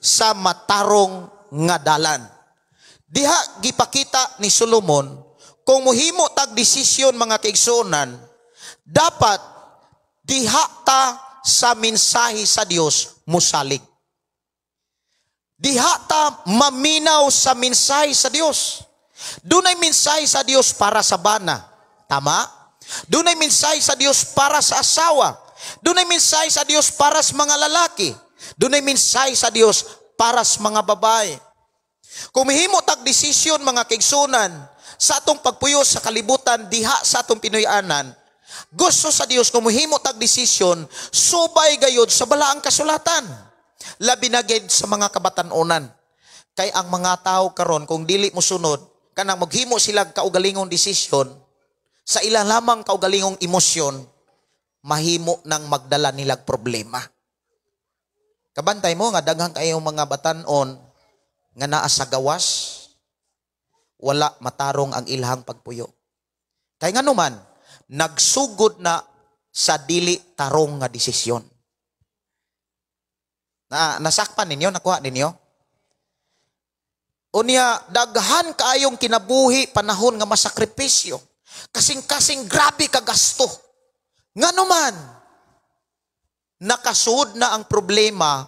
sa matarong nga dalan. Diha gipakita ni Solomon kung muhimo tag desisyon mga kaigsunan, dapat diha ta sa mensahe sa Dios musalig. Diha ta maminaw sa mensahe sa Dios. Dunay mensahe sa Dios para sa bana. Tama? Dunay mensahe sa Dios para sa asawa. Dunay mensahe sa Dios para sa mga lalaki. Dunay mensahe sa Dios para sa mga babae. Kung mahimo tag desisyon mga kaigsunan sa atong pagpuyo sa kalibutan diha sa atong Pinoyanan, gusto sa Dios kung mahimo tag desisyon, subay gayud sa balaang kasulatan. Labi na gayud sa mga kabatan-onan. Kay ang mga tao karon kung dili mo sunod, kanang maghimo sila kaugalingong desisyon, sa ilang lamang kaugalingong emosyon, mahimo nang magdala nilag problema. Kabantay mo nga daghang kayong mga batan-on nga naa sa gawas, wala matarong ang ilhang pagpuyo. Kay ngano man, nagsugod na sa dili tarong nga desisyon. Nasakpan ninyo, nakuha ninyo? Unya, daghan kaayong kinabuhi panahon nga masakripisyo. Kasing-kasing grabe ka gasto. Ngano man, nakasud na ang problema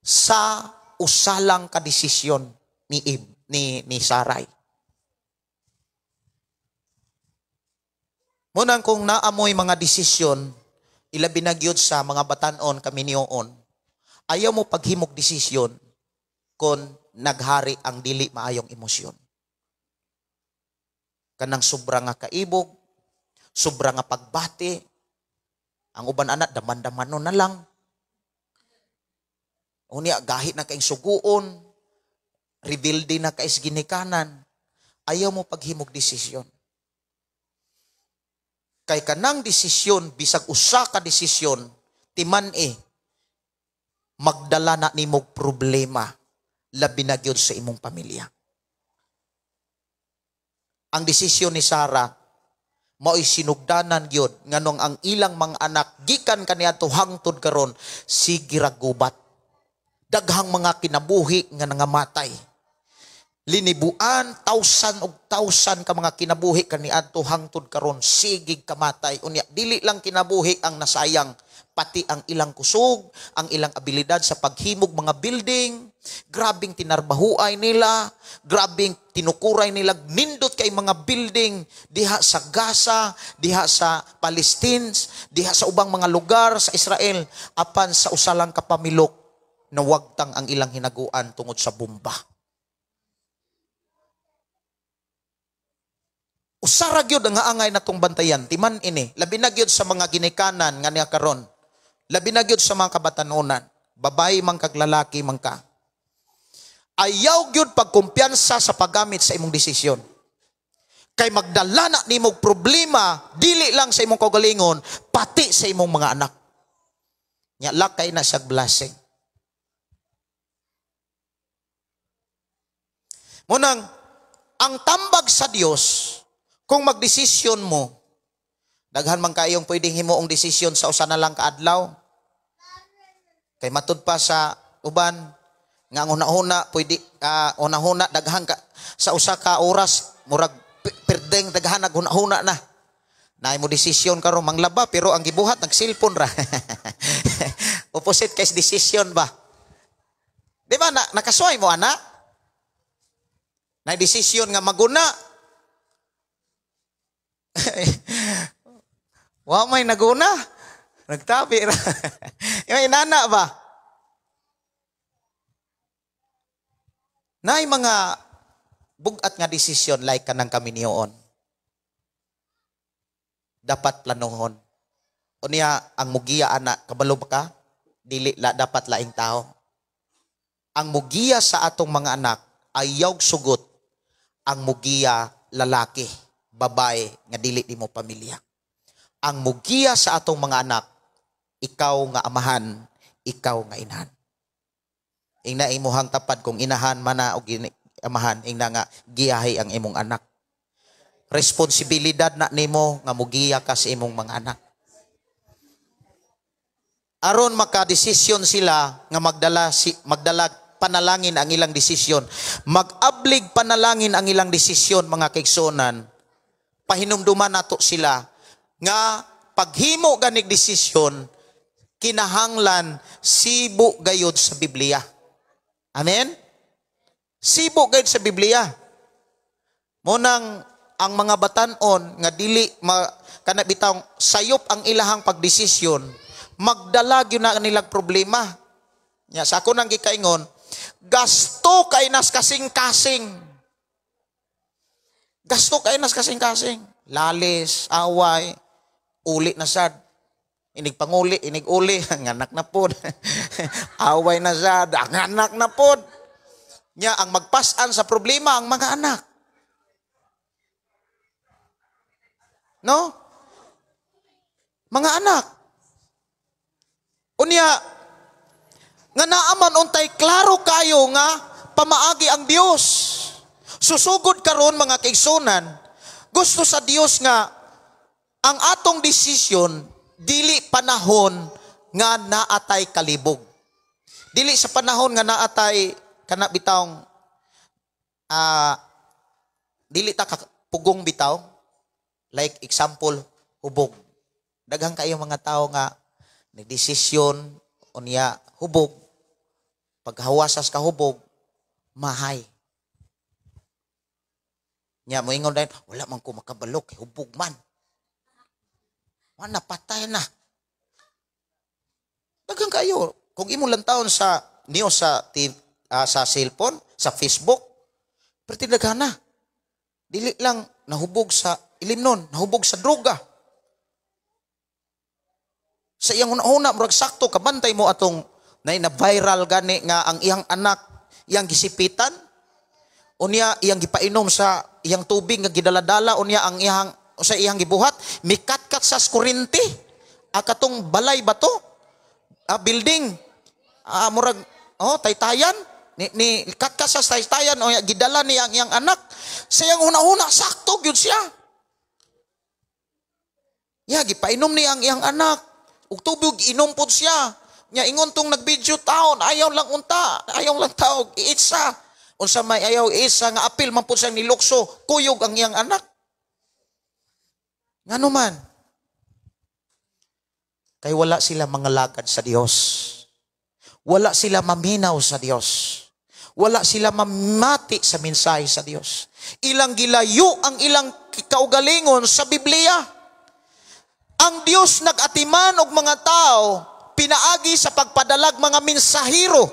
sa usalang kadesisyon ni Sarai. Munang kung naamoy mga desisyon, ilabi na gyud sa mga batan-on kami niyoon, ayaw mo paghimog desisyon kung naghari ang dili maayong emosyon. Kanang sobra nga kaibog, sobra nga pagbati, ang uban anak daman-damanon na lang. Unya gahi na kaing suguon, revealed na kais ginikanan, ayaw mo paghimog desisyon. Kay kanang desisyon, bisag usa ka desisyon, timan magdala na nimog problema, labi na gyud sa imong pamilya. Ang desisyon ni Sarah, mao'y sinugdanan gyud nganong ang ilang mga anak gikan kaniadto hangtod karon sige ra gubat. Daghang mga kinabuhi nga nangamatay. Linibuan, 1,000 og 1,000 ka mga kinabuhi kaniadto hangtod karon sigig kamatay. Unya dili lang kinabuhi ang nasayang, pati ang ilang kusog, ang ilang abilidad sa paghimog mga building, Grabing tinarbahuay nila, grabing tinukuray nila, nindot kay mga building diha sa Gaza, diha sa Palestine, diha sa ubang mga lugar sa Israel, apan sa usalang kapamilok na wagtang ang ilang hinaguan tungod sa bomba. Usara gyud ang angay natong bantayan, timan ini, labi na gyud sa mga ginikanan nga niya karon. Labi na gyud sa mga kabatanunan, babae man kag lalaki man ka. Ayaw gyud pagkumpiyansa sa paggamit sa imong desisyon. Kay magdala na nimo problema dili lang sa imong kaugalingon, pati sa imong mga anak. Nya lakay na siya blessing. Munang ang tambag sa Dios, kung magdesisyon mo, daghan man kayong pwedeng himuong desisyon sa usa na lang kaadlaw. Kay matud pa sa uban nga una-una pwede una-una daghan ka sa usa ka oras murag perdeng daghan naguna-una na. Naay mo desisyon karon manglaba pero ang gibuhat nag cellphone ra. Opposite kay desisyon ba? Di ba nakasuway mo ana? Naay desisyon nga maguna. Wa may naguna. Nagtabi ra. Yung inana ba? Naay mga bugat nga desisyon like kanang kami niyoon. Dapat planohon. Unya ang mugiya anak kabalo ba ka? Dili la dapat laing tao. Ang mugiya sa atong mga anak ayaw sugot. Ang mugiya lalaki, babae nga dili nimo pamilya. Ang mugiya sa atong mga anak, ikaw nga amahan, ikaw nga inahan. Ingna imuhang tapad kung inahan mana o amahan, ingna nga giyahay ang imong anak. Responsibilidad na nimo nga mugiya ka sa imong mga anak. Aron makadesisyon sila nga magdala panalangin ang ilang desisyon. Mag-ablig panalangin ang ilang desisyon mga kaigsuonan. Pahinumduman nato sila nga paghimo ganig desisyon kinahanglan sibo gayud sa Biblia. Amen? Sibo gayud sa Biblia. Munang ang mga batan-on nga dili kana bitaw sayop ang ilahang pagdesisyon, magdala gyud na nilang problema. Nya sa ako nang gikaingon, gasto kay nas kasing-kasing. Gasto kay nas kasing-kasing. Lalis, away, uli na sad. Inig panguli, inig uli, nganak na pod. Away na sad, nganak na pod. Nya ang magpasan sa problema ang mga anak. No? Mga anak. Unya, nga naaman untay klaro kayo nga pamaagi ang Dios. Susugod karon mga kaigsunan, gusto sa Dios nga ang atong desisyon dili panahon nga naatay kalibog. Dili sa panahon nga naatay kana bitawng dili ta pugong bitaw. Like example, hubog. Daghang kayo mga tao nga nagdesisyon unya hubog. Paghawasas ka hubog, mahay. Nya moingon dayon, wala man ko makabalok kay hubog man. Wala patay na. Daghang kayo kung imo lang taon sa niyo sa cellphone, sa Facebook, perti daghan na. Dili lang nahubog sa ilimnon, nahubog sa droga. Sa iyang una-una, murag sakto, kabantay mo atong na viral gani nga ang iyang anak, iyang gisipitan, unya iyang gipainom sa iyang tubig nga gidaladala, unya ang iyang sa iyang gibuhat, mikatkat sa kuryente, katong balay ba to? Building, murag, taytayan, ni katkat sa taytayan, o gidala niya ang iyang anak, sa iyang una-una, sakto, yun siya. Gipainom niya ang iyang anak, ug tubig inom pod siya. Nya ingon tong nagbidyo taon, ayaw lang unta, ayaw lang taog iitsa. Unsa may ayaw isa nga apil man pud siyang nilukso, kuyog ang iyang anak. Ngano man? Kay wala sila mangalagad sa Dios. Wala sila maminaw sa Dios. Wala sila mamati sa mensahe sa Dios. Ilang gilayo ang ilang kaugalingon sa Biblia. Ang Dios nag-atiman og mga tao pinaagi sa pagpadalag mga mensahero,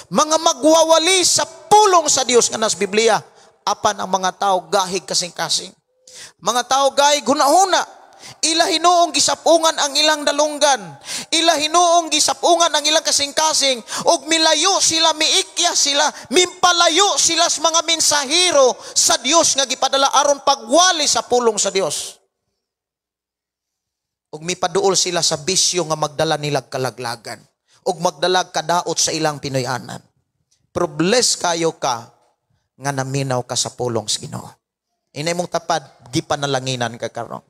mga magwawali sa pulong sa Dios nga nas Biblia. Apan ang mga tao gahig kasing-kasing. Mga tao gahig hunahuna. Ila hinuong gisapungan ang ilang dalunggan. Ila hinuong gisapungan ang ilang kasing-kasing. Og milayo sila, miikya sila, mimpalayo sila sa mga mensahero sa Dios nga gipadala aron pagwali sa pulong sa Dios. Og mipaduol sila sa bisyo nga magdala nilag kalaglagan. Og magdalag kadaot sa ilang Pinoyanan. Pero bless kayo ka nga naminaw ka sa pulong sa Ginoo. Inay mong tapad, gipanalanginan ka karon.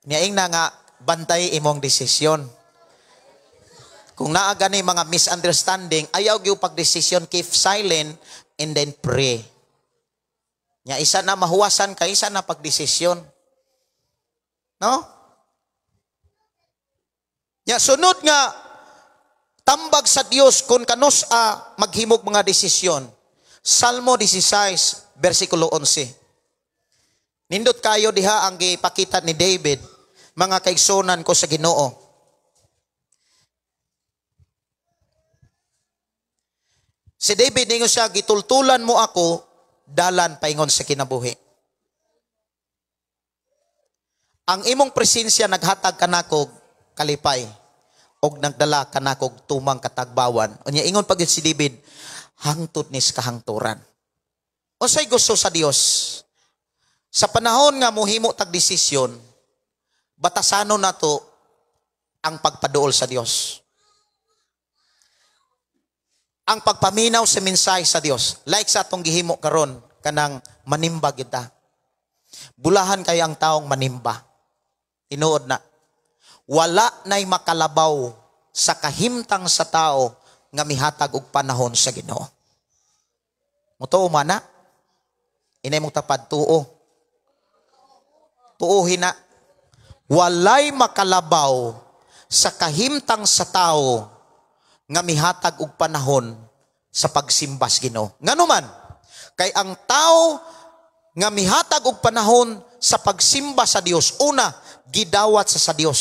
Niyaing na nga, bantay imong desisyon. Kung naa gani mga misunderstanding, ayaw gyud pagdesisyon, keep silent and then pray. Nya isa na mahuwasan ka, isa na pagdesisyon. No? Nya sunod nga tambag sa Dios kung kanus maghimog mga desisyon. Salmo 16 versikulo 11. Nindot kayo diha ang gipakita ni David, mga kaigsunan ko sa Ginoo. Si David ningon siya, gitultulan mo ako, dalan paingon sa kinabuhi. Ang imong presensya naghatag kanakog kalipay, og nagdala kanakog tumang katagbawan. Unya ingon pag si David, hangtod nis kahangturan. Unsay gusto sa Dios? Sa panahon nga mohimo tag desisyon, batasano na to ang pagpaduol sa Dios. Ang pagpaminaw sa mensahe sa Dios. Like sa atong gihimo karon kanang manimba kita. Bulahan kay ang taong manimba. Tinuod na. Wala na'y makalabaw sa kahimtang sa tao nga mihatag og panahon sa Ginoo. Mutuo man na. Inay mong tapad tuo. Tuuhin na. Walay makalabaw sa kahimtang sa tao nga mihatag og panahon sa pagsimbas Ginoo. Ngano man, kay ang tao nga mihatag og panahon sa pagsimba sa Dios, una, gidawat sa Dios.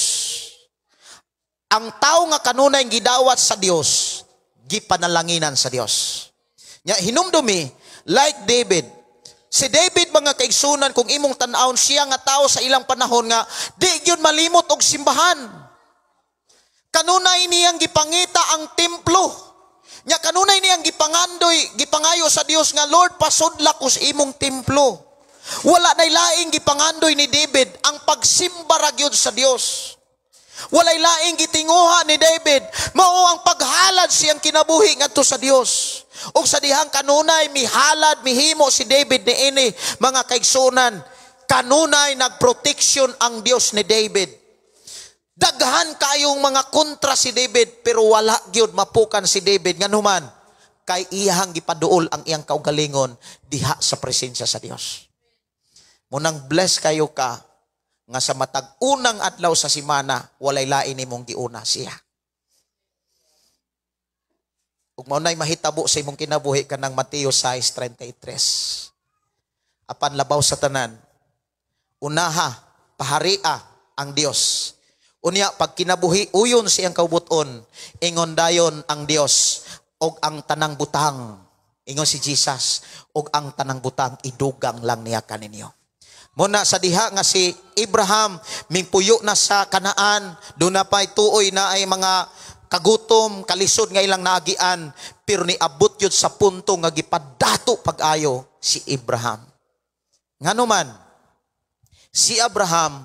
Ang tao nga kanunay gidawat sa Dios, gipanalanginan sa Dios. Nya hinumdumi, like David, si David mga kaigsunan kung imong tan-awon siya nga tao sa ilang panahon nga di gyud malimot og simbahan. Kanunay niyang gipangita ang templo. Nya kanunay niyang gipangayo sa Dios nga Lord pasudlak us imong templo. Wala nay laing gipangandoy ni David ang pagsimba ra gyud sa Dios. Walay laing gitinguha ni David mao ang paghalad siyang kinabuhi ngadto sa Dios. O sa dihang kanunay, mihalad, mihimo si David ni ini, mga kaigsunan, kanunay nagproteksyon ang Dios ni David. Daghan kayong mga kontra si David, pero wala gyud mapukan si David. Nganuman, kay iyang gipaduol ang iyang kaugalingon diha sa presensya sa Dios. Munang bless kayo ka, nga sa matag unang adlaw sa simana, walay lain nimong giuna siya. Ug maunay mahitabo sa imong kinabuhi kanang Mateo 6:33. Apan labaw sa tanan, unaha paharia ang Dios. Unya pag kinabuhi uyon siyang kaubuton, ingon dayon ang Dios og ang tanang butang. Ingon si Jesus, og ang tanang butang idugang lang niya kaninyo. Muna sa diha nga si Abraham mingpuyo na sa Kanaan, doon na pa'y tuoy na ay mga kagutom, kalisod nga ilang naagian, pero niabot yun sa punto nga gipadato pag-ayo si Abraham. Ngano man, si Abraham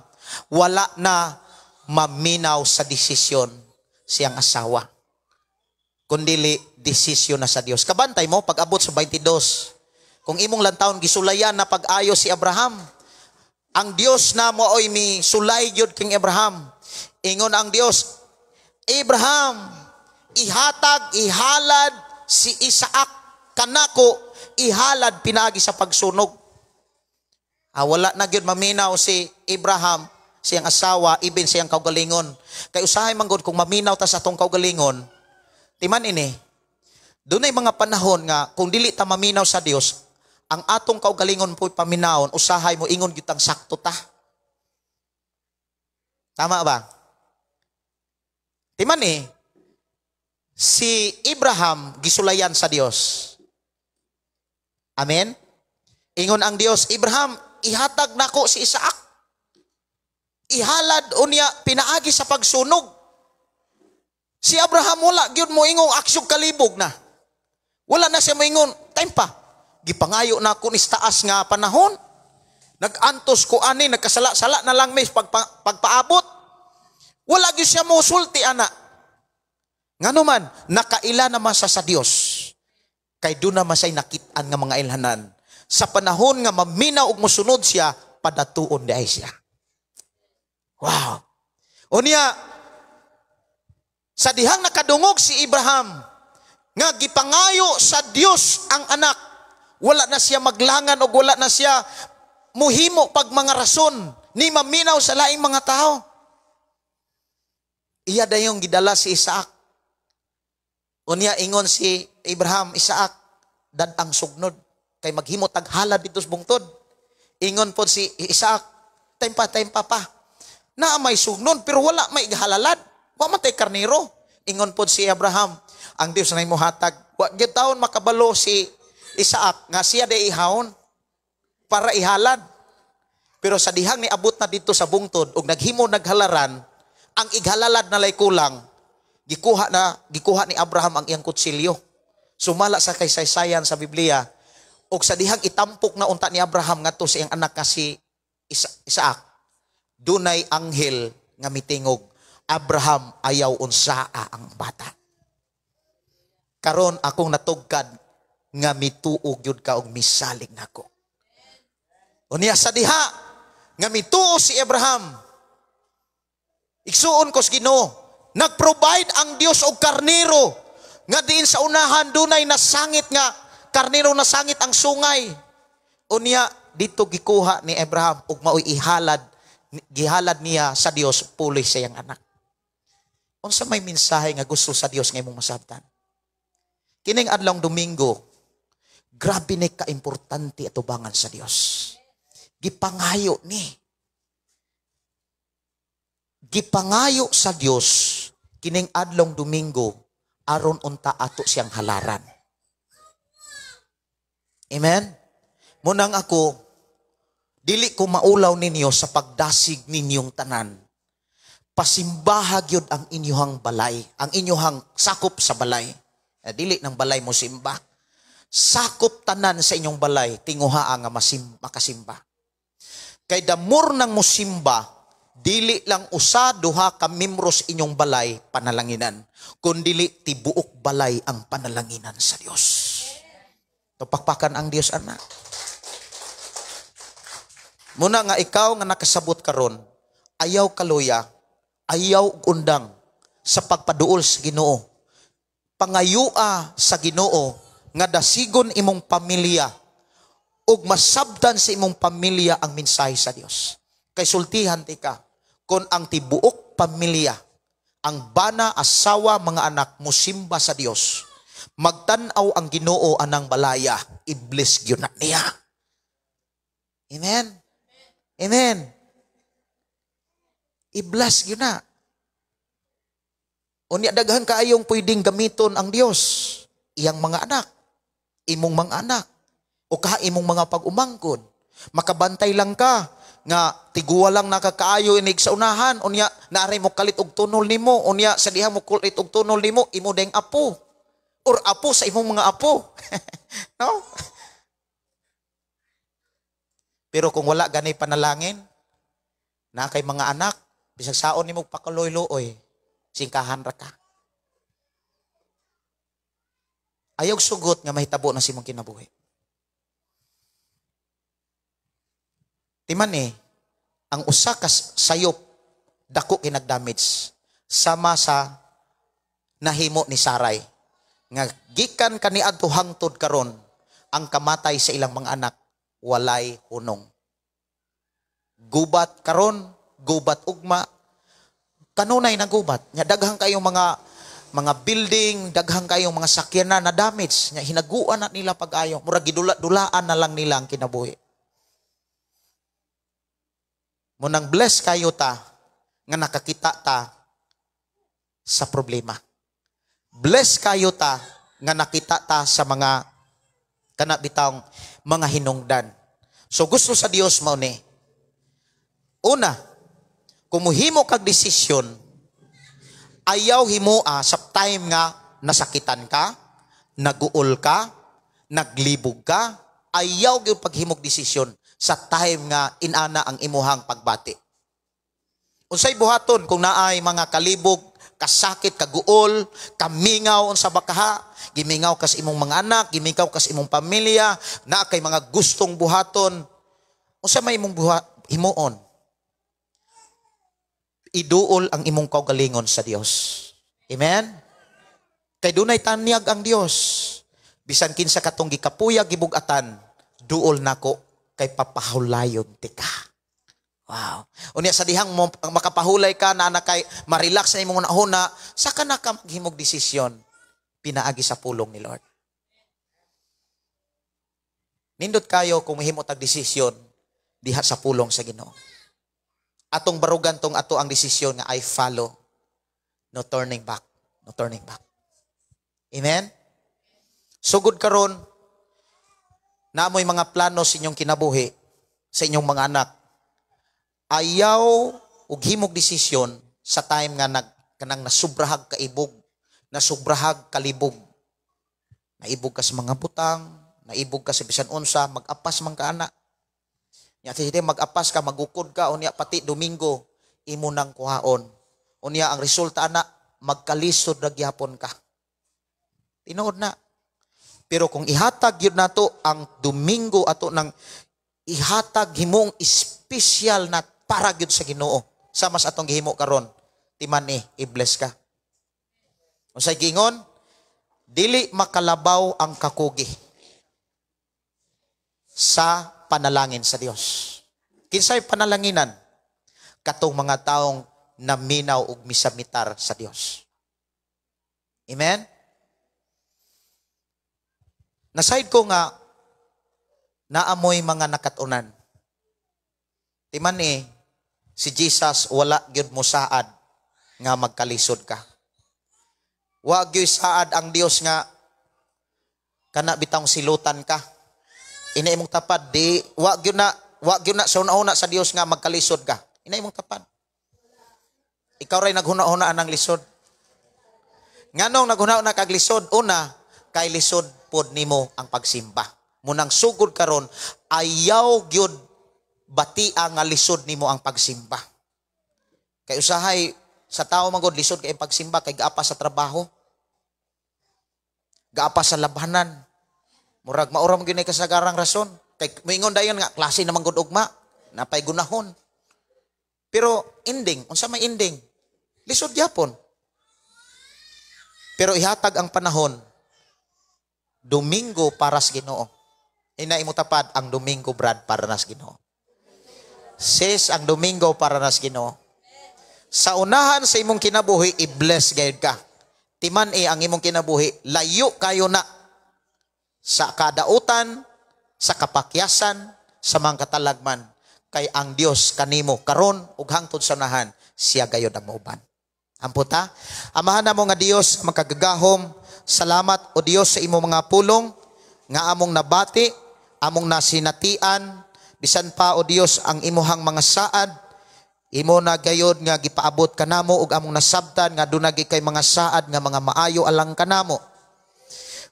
wala na maminaw sa desisyon siyang asawa. Kundili desisyon na sa Dios. Kabantay mo pag abot sa 22. Kung imong lantawon gisulayan na pag-ayo si Abraham, ang Dios na mo oy mi sulay gyud king Abraham. Ingon ang Dios, Abraham, ihalad si Isaac kanako, ihalad pinagi sa pagsunog. Wala na gyud maminaw si Abraham, siyang asawa, ibin siyang kaugalingon. Kay usahay man gud kung maminaw ta sa atong kaugalingon, timan ini, Doon ay mga panahon nga kung dili ta maminaw sa Dios, ang atong kaugalingon po paminawon, usahay mo ingon gyud ang sakto ta. Tama ba? Timan si Abraham gisulayan sa Dios. Amen? Ingon ang Dios, Abraham, ihatag nako si Isaac. Ihalad unya pinaagi sa pagsunog. Si Abraham wala gyud mo ingong aksyog kalibog na. Wala na siya moingon, time pa. Gipangayo na ako ni taas nga panahon. Nagantos ko ani, nagkasala-sala na lang may pagpaabot. Wala gyud siya mo sulti ana. Ngano man nakaila naman sa Dios. Kay doon naman siya'y nakitaan nga mga ilhanan. Sa panahon nga maminaw og mosunod siya, padatuon di ay siya. Wow. Unya, sa dihang nakadungog si Abraham, nga gipangayo sa Dios ang anak, wala na siya maglangan o wala na siya muhimo pag mga rason, ni maminaw sa laing mga tao. Iya dayong gidala si Isaac. Unya ingon si Abraham, Isaac, dadang sugnod. Kay maghimo taghalad dito sa bungtod. Ingon po si Isaac, time pa pa. Na may sugnod, pero wala may halalad. Wa matay karnero. Ingon po si Abraham, ang Dios na imo hatag. Wa gyud taon makabalo si Isaac, nga siya day ihawon para ihalad. Pero sa dihang ni abot na dito sa bungtod, og naghimo naghalaran, ang ighalalad na lay kulang, gikuha ni Abraham ang iyang kutsilyo. Sumala sa kaysaysayan sa Biblia, og sa dihang itampok na unta ni Abraham ngadto sa iyang anak nga si Isaac, dunay anghel nga mitingog, Abraham, ayaw unsaa ang bata. Karon akong natugkad nga mituog yun ka og misalig nako. Unya sa diha nga mituo si Abraham, igsuon ko sa Ginoo, nag-provide ang Dios og karnero nga diin sa unahan dunay nasangit nga karnero, nasangit ang sungay. Unya dito gikuha ni Abraham og maoy gihalad niya sa Dios puloy sa iyang anak. Unsa may mensahe nga gusto sa Dios nga imong masabtan? Kining adlong Domingo, grabe ni ka-importante atubangan sa Dios. Gipangayo ni. Gipangayo sa Dios kining adlong Domingo aron unta ato siyang halaran. Amen? Munang ako, dili ko maulaw ninyo sa pagdasig ninyong tanan. Pasimbahag yun ang inyuhang balay, ang inyuhang sakop sa balay. Dili ng balay mo simba. Sakop tanan sa inyong balay, tinguha nga makasimba. Kay damor ng musimba, dili lang usa duha ka membros inyong balay panalanginan, kundili tibuok balay ang panalanginan sa Dios. Tupakpakan ang Dios anak. Muna nga ikaw nga nakasabot karon, ayaw kaluya, ayaw undang sa pagpaduol sa Ginoo. Pangayua sa Ginoo nga dasigon imong pamilya ug masabdan sa imong pamilya ang mensahe sa Dios. Kay sultihan ti ka, kung ang tibuok pamilya, ang bana, asawa, mga anak musimba sa Dios, magtanaw ang Ginoo anang balaya, i-bless gyud na niya. Amen. Amen. I-bless gyud na. Unya daghan kaayong pwedeng gamiton ang Dios, iyang mga anak, imong mga anak, o kaha imong mga pag-umangkon. Makabantay lang ka nga tiguwa lang nakakaayo inig sa unahan, unya naaray mo kalit og tunol nimo, unya sa diha mo kulit og tunol nimo, imo deng apo or apo sa imong mga apo. No? Pero kung wala ganay panalangin, na kay mga anak, bisag saon nimo pakaloy-loy, singkahan ra ka. Ayog sugot nga mahitabo na si mong kinabuhi. Timan ang usa ka sayop dako kinagdamage sama sa nahimo ni Saray nga gikan kaniadto hangtod karon ang kamatay sa ilang mga anak walay hunong. Gubat karon, gubat ugma, kanunay na gubat. Nya daghang kayong mga mga building, daghang kayong mga sakyanan na damage, nya hinaguan na nila pag-ayo, mura gidula-dulaan na lang nila ang kinabuhi. Munang bless kayo ta nga nakakita ta sa problema. Bless kayo ta nga nakita ta sa mga kanabitang mga hinungdan. So gusto sa Dios mao ni, una, kung muhimo kag desisyon, ayaw himoa sa time nga nasakitan ka, naguol ka, naglibog ka, ayaw gyud paghimog desisyon sa time nga inana ang imuhang pagbati. Unsay buhaton kung naay mga kalibog, kasakit, kaguol, kamingaw sa bakaha, gimingaw kas imong mga anak, gimingaw kas imong pamilya, na kay mga gustong buhaton, unsa may imong himuon? Iduol ang imong kaugalingon sa Dios. Amen? Kay dunay tanyag ang Dios. Bisan kinsa katong gikapuyag gibug-atan, duol nako kay papahulayon tika. Wow. Unya sa dihang mo makapahulay ka na kay ma-relax na imong una, saka na ka maghimog desisyon pinaagi sa pulong ni Lord. Nindot kayo kung mahimo tag desisyon diha sa pulong sa Ginoo. Atong barugan tong ato ang desisyon nga I follow, no turning back, no turning back. Amen. Sugod karon naamoy mga plano sa inyong kinabuhi, sa inyong mga anak. Ayaw ug himog desisyon sa time nga kanang nasubrahag kaibog, nasubrahag kalibog. Naibog ka sa mga butang, naibog ka sa bisan unsa, mag-apas man ka ana. Nya tidi mag-apas ka, magukod ka, unya pati Domingo imo nang kuhaon. Unya ang resulta ana, magkalisod ra gyapon ka. Tinuod na. Pero kung ihatag yun nato ang Domingo ato nang ihatag himong espesyal na para gyud sa Ginoo. Sama sa atong gihimo karon, timan i-bless ka. Unsay gingon? Dili makalabaw ang kakugi sa panalangin sa Dios. Kinsay panalanginan? Katong mga taong naminaw ug misamitar sa Dios. Amen? Naside ko nga naamoy mga nakatunan. Timan si Jesus wala gyud mo saad nga magkalisod ka. Wa gyud saad ang Dios nga kana bitang silutan ka. Ina imong tapad di wa gyud na sa una sa Dios nga magkalisod ka. Ina imong tapad. Ikaw ray naghuna-hunaan ang lisod. Nganong naghuna-una kag lisod? Una, kay lisod pod nimo ang pagsimba. Munang sugod karon ayaw gyud batia nga lisod nimo ang pagsimba. Kay usahay sa tao magod lisod kay pagsimba kay gaapa sa trabaho. Gaapa sa labanan. Murag mauram gyud nay kasagarang rason. Kay moingon dayon nga klase naman gud ugma, napay gunahon. Pero ending, unsa may ending? Lisod gyapon. Pero ihatag ang panahon Domingo para sa Ginoo. Ina imo tapad ang Domingo Brad para nas Ginoo. Sis ang Domingo para nas Ginoo. Sa unahan sa imong kinabuhi i-bless gayud ka. Timan ang imong kinabuhi layo kayo na sa kadautan, sa kapakyasan, sa mga katalagman kay ang Dios kanimo karon ug hangtod sa unahan siya gayud ang mauban. Amputa, amahan namo nga Dios makagagahom, salamat o Dios sa imong mga pulong nga among nabati, among nasinatian, bisan pa o Dios ang imuhang mga saad, imo na gayod nga gipaabot kanamo ug among nasabtan nga dunay kay mga saad nga mga maayo alang kanamo.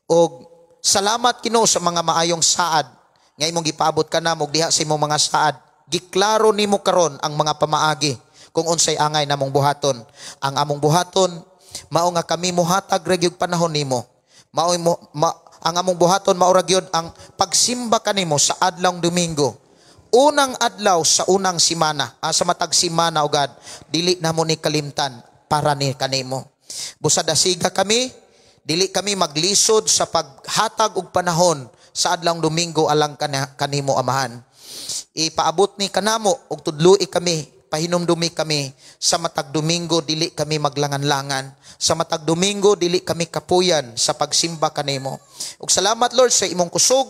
Og salamat Ginoo sa mga maayong saad nga imong gipaabot kanamo diha sa imong mga saad. Giklaro nimo karon ang mga pamaagi kung unsay angay namong buhaton. Ang among buhaton mao nga kami mohatag ra gyud panahon nimo. Ang among buhaton mao ra gyud ang pagsimba kanimo sa adlawng Domingo. Unang adlaw sa unang simana, sa matag simana ugad, dili namo ni kalimtan para ni kanimo. Busad asiga kami, dili kami maglisod sa paghatag og panahon sa adlawng Domingo alang kanimo amahan. Ipaabot ni kanamo og tudloi kami pahinumdumi kami sa matag Domingo dili kami maglangan-langan, sa matag Domingo dili kami kapuyan sa pagsimba kanimo. Ug salamat Lord sa imong kusog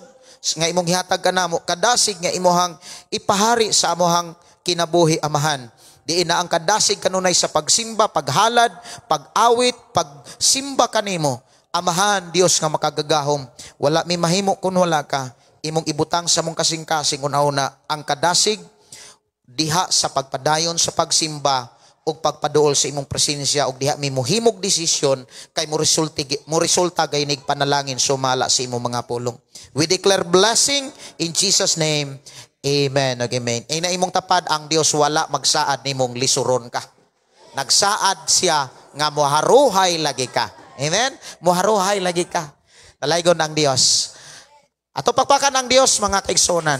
nga imong gihatag kanamo, kadasig nga imuhang ipahari sa amuhang kinabuhi Amahan. Diin na ang kadasig kanunay sa pagsimba, paghalad, pag-awit, pagsimba kanimo. Amahan, Dios nga makagagahom, wala mi mahimo kun wala ka. Imong ibutang sa mong kasing-kasing una-una ang kadasig diha sa pagpadayon sa pagsimba ug pagpaduol sa imong presensya, ug diha mi mohimog desisyon kay mo resulta gaynig panalangin sumala sa imong mga pulong. We declare blessing in Jesus name. Amen. Amen. Ay na imong tapad ang Dios wala magsaad nimong lisuron ka. Nagsaad siya nga moharuhay lagi ka. Amen. Moharuhay lagi ka. Talaygon ang Dios. Ato pakpakan ang Dios mga kaigsonan.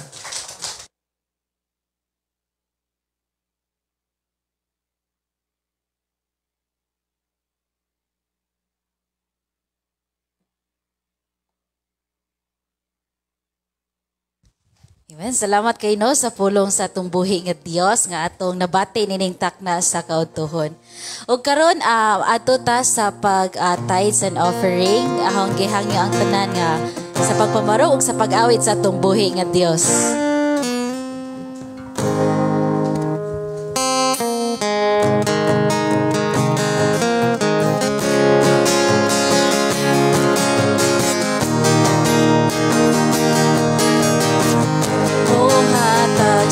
Amen. Salamat kay no sa pulong sa atong buhi nga Dios nga atong nabati nining takna sa kautuhon. Ug karon ato ta sa pag tithes and offering, ahong gihangyo ang tanan nga sa pagpamaro ug sa pag-awit sa atong buhi nga Dios.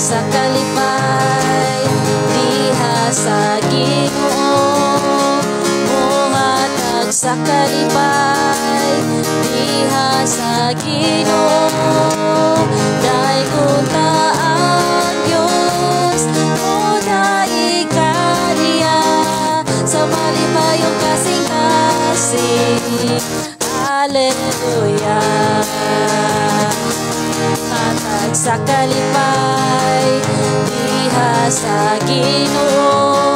Sa kalipay diha sa Ginoo, mohatag sa kalipay diha sa Ginoo, daygon ta ang Dios moday ka niya sa malipayong kasing-kasing. Hallelujah. Hatag sa kalipay diha sa Ginoo,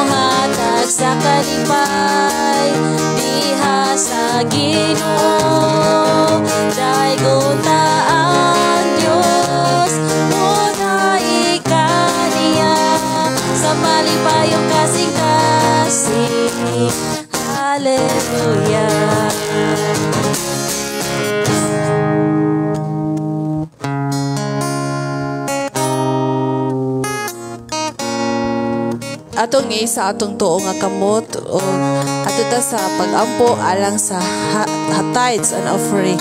mohatag sa kalipay diha sa Ginoo, daygon ta ang Dios moday ka niya sa malipayong kasing-kasing. Hallelujah. Atong sa atong tuo nga kamot o ato ta sa pag-ampo alang sa tithes and offering.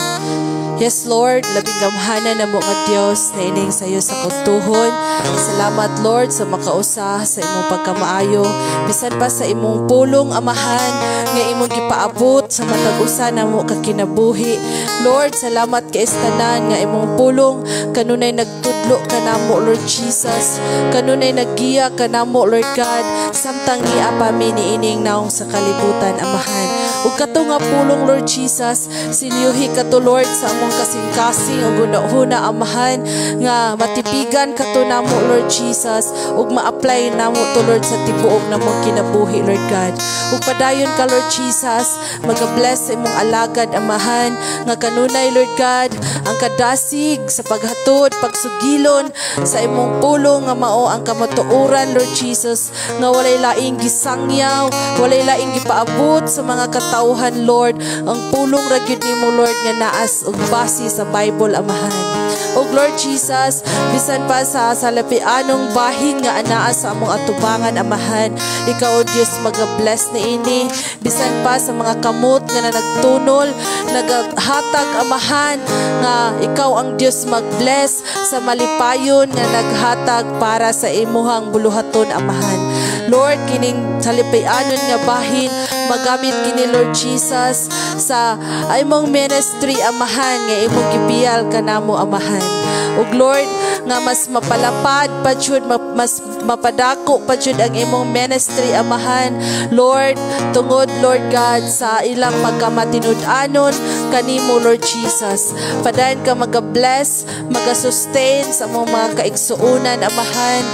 Yes, Lord, labing gamhanan na mo nga Dios na ining sayo sa kutuhon. Salamat, Lord, sa makausa sa imong pagkamaayo. Bisan pa sa imong pulong, Amahan, nga imong gipaabot sa matag-usa na mo kakinabuhi. Lord, salamat kay istanan nga imong pulong. Kanunay nagtudlo ka namo, Lord Jesus. Kanunay naggiya ka namo, Lord God. Samtang giapa mi ni ining naong sa kalibutan, Amahan. Ug kato nga pulong, Lord Jesus, sinyuhi kato, Lord, sa among kasing-kasing o guna-huna, Amahan, nga matipigan kato namo, Lord Jesus, ug ma-apply namo to, Lord, sa tibuok namo kinabuhi, Lord God. Ug padayon ka, Lord Jesus, mag-bless sa imong alagad, Amahan, nga kanunay, Lord God, ang kadasig sa paghatod, pagsugilon sa imong pulong nga mao ang kamatuoran, Lord Jesus, nga walay laing gisangyaw, walay laing gipaabot sa mga katawhan, Lord. Ang pulong ra gyud nimo, Lord, nga naas ug base sa Bible, Amahan. O Lord Jesus, bisan pa sa salapianong bahin nga anaa sa among atubangan, Amahan, ikaw, O Diyos, mag-bless na ini. Bisan pa sa mga kamot nga na nagtunol, naghatag, Amahan, nga ikaw ang Diyos mag-bless sa malipayon nga naghatag para sa imuhang buluhaton, Amahan. Lord, kining salipayanon nga bahin, magamit kini, Lord Jesus, sa imong ministry, Amahan, nga imong gibiyal kanamo, Amahan. Ug Lord, nga mas mapalapad pa jud, mas mapadako pa jud ang imong ministry, Amahan. Lord, tungod, Lord God, sa ilang pagkamatinud-anon kanimo, Lord Jesus. Padayon ka mag-bless, mag-sustain sa among mga kaigsuunan, Amahan.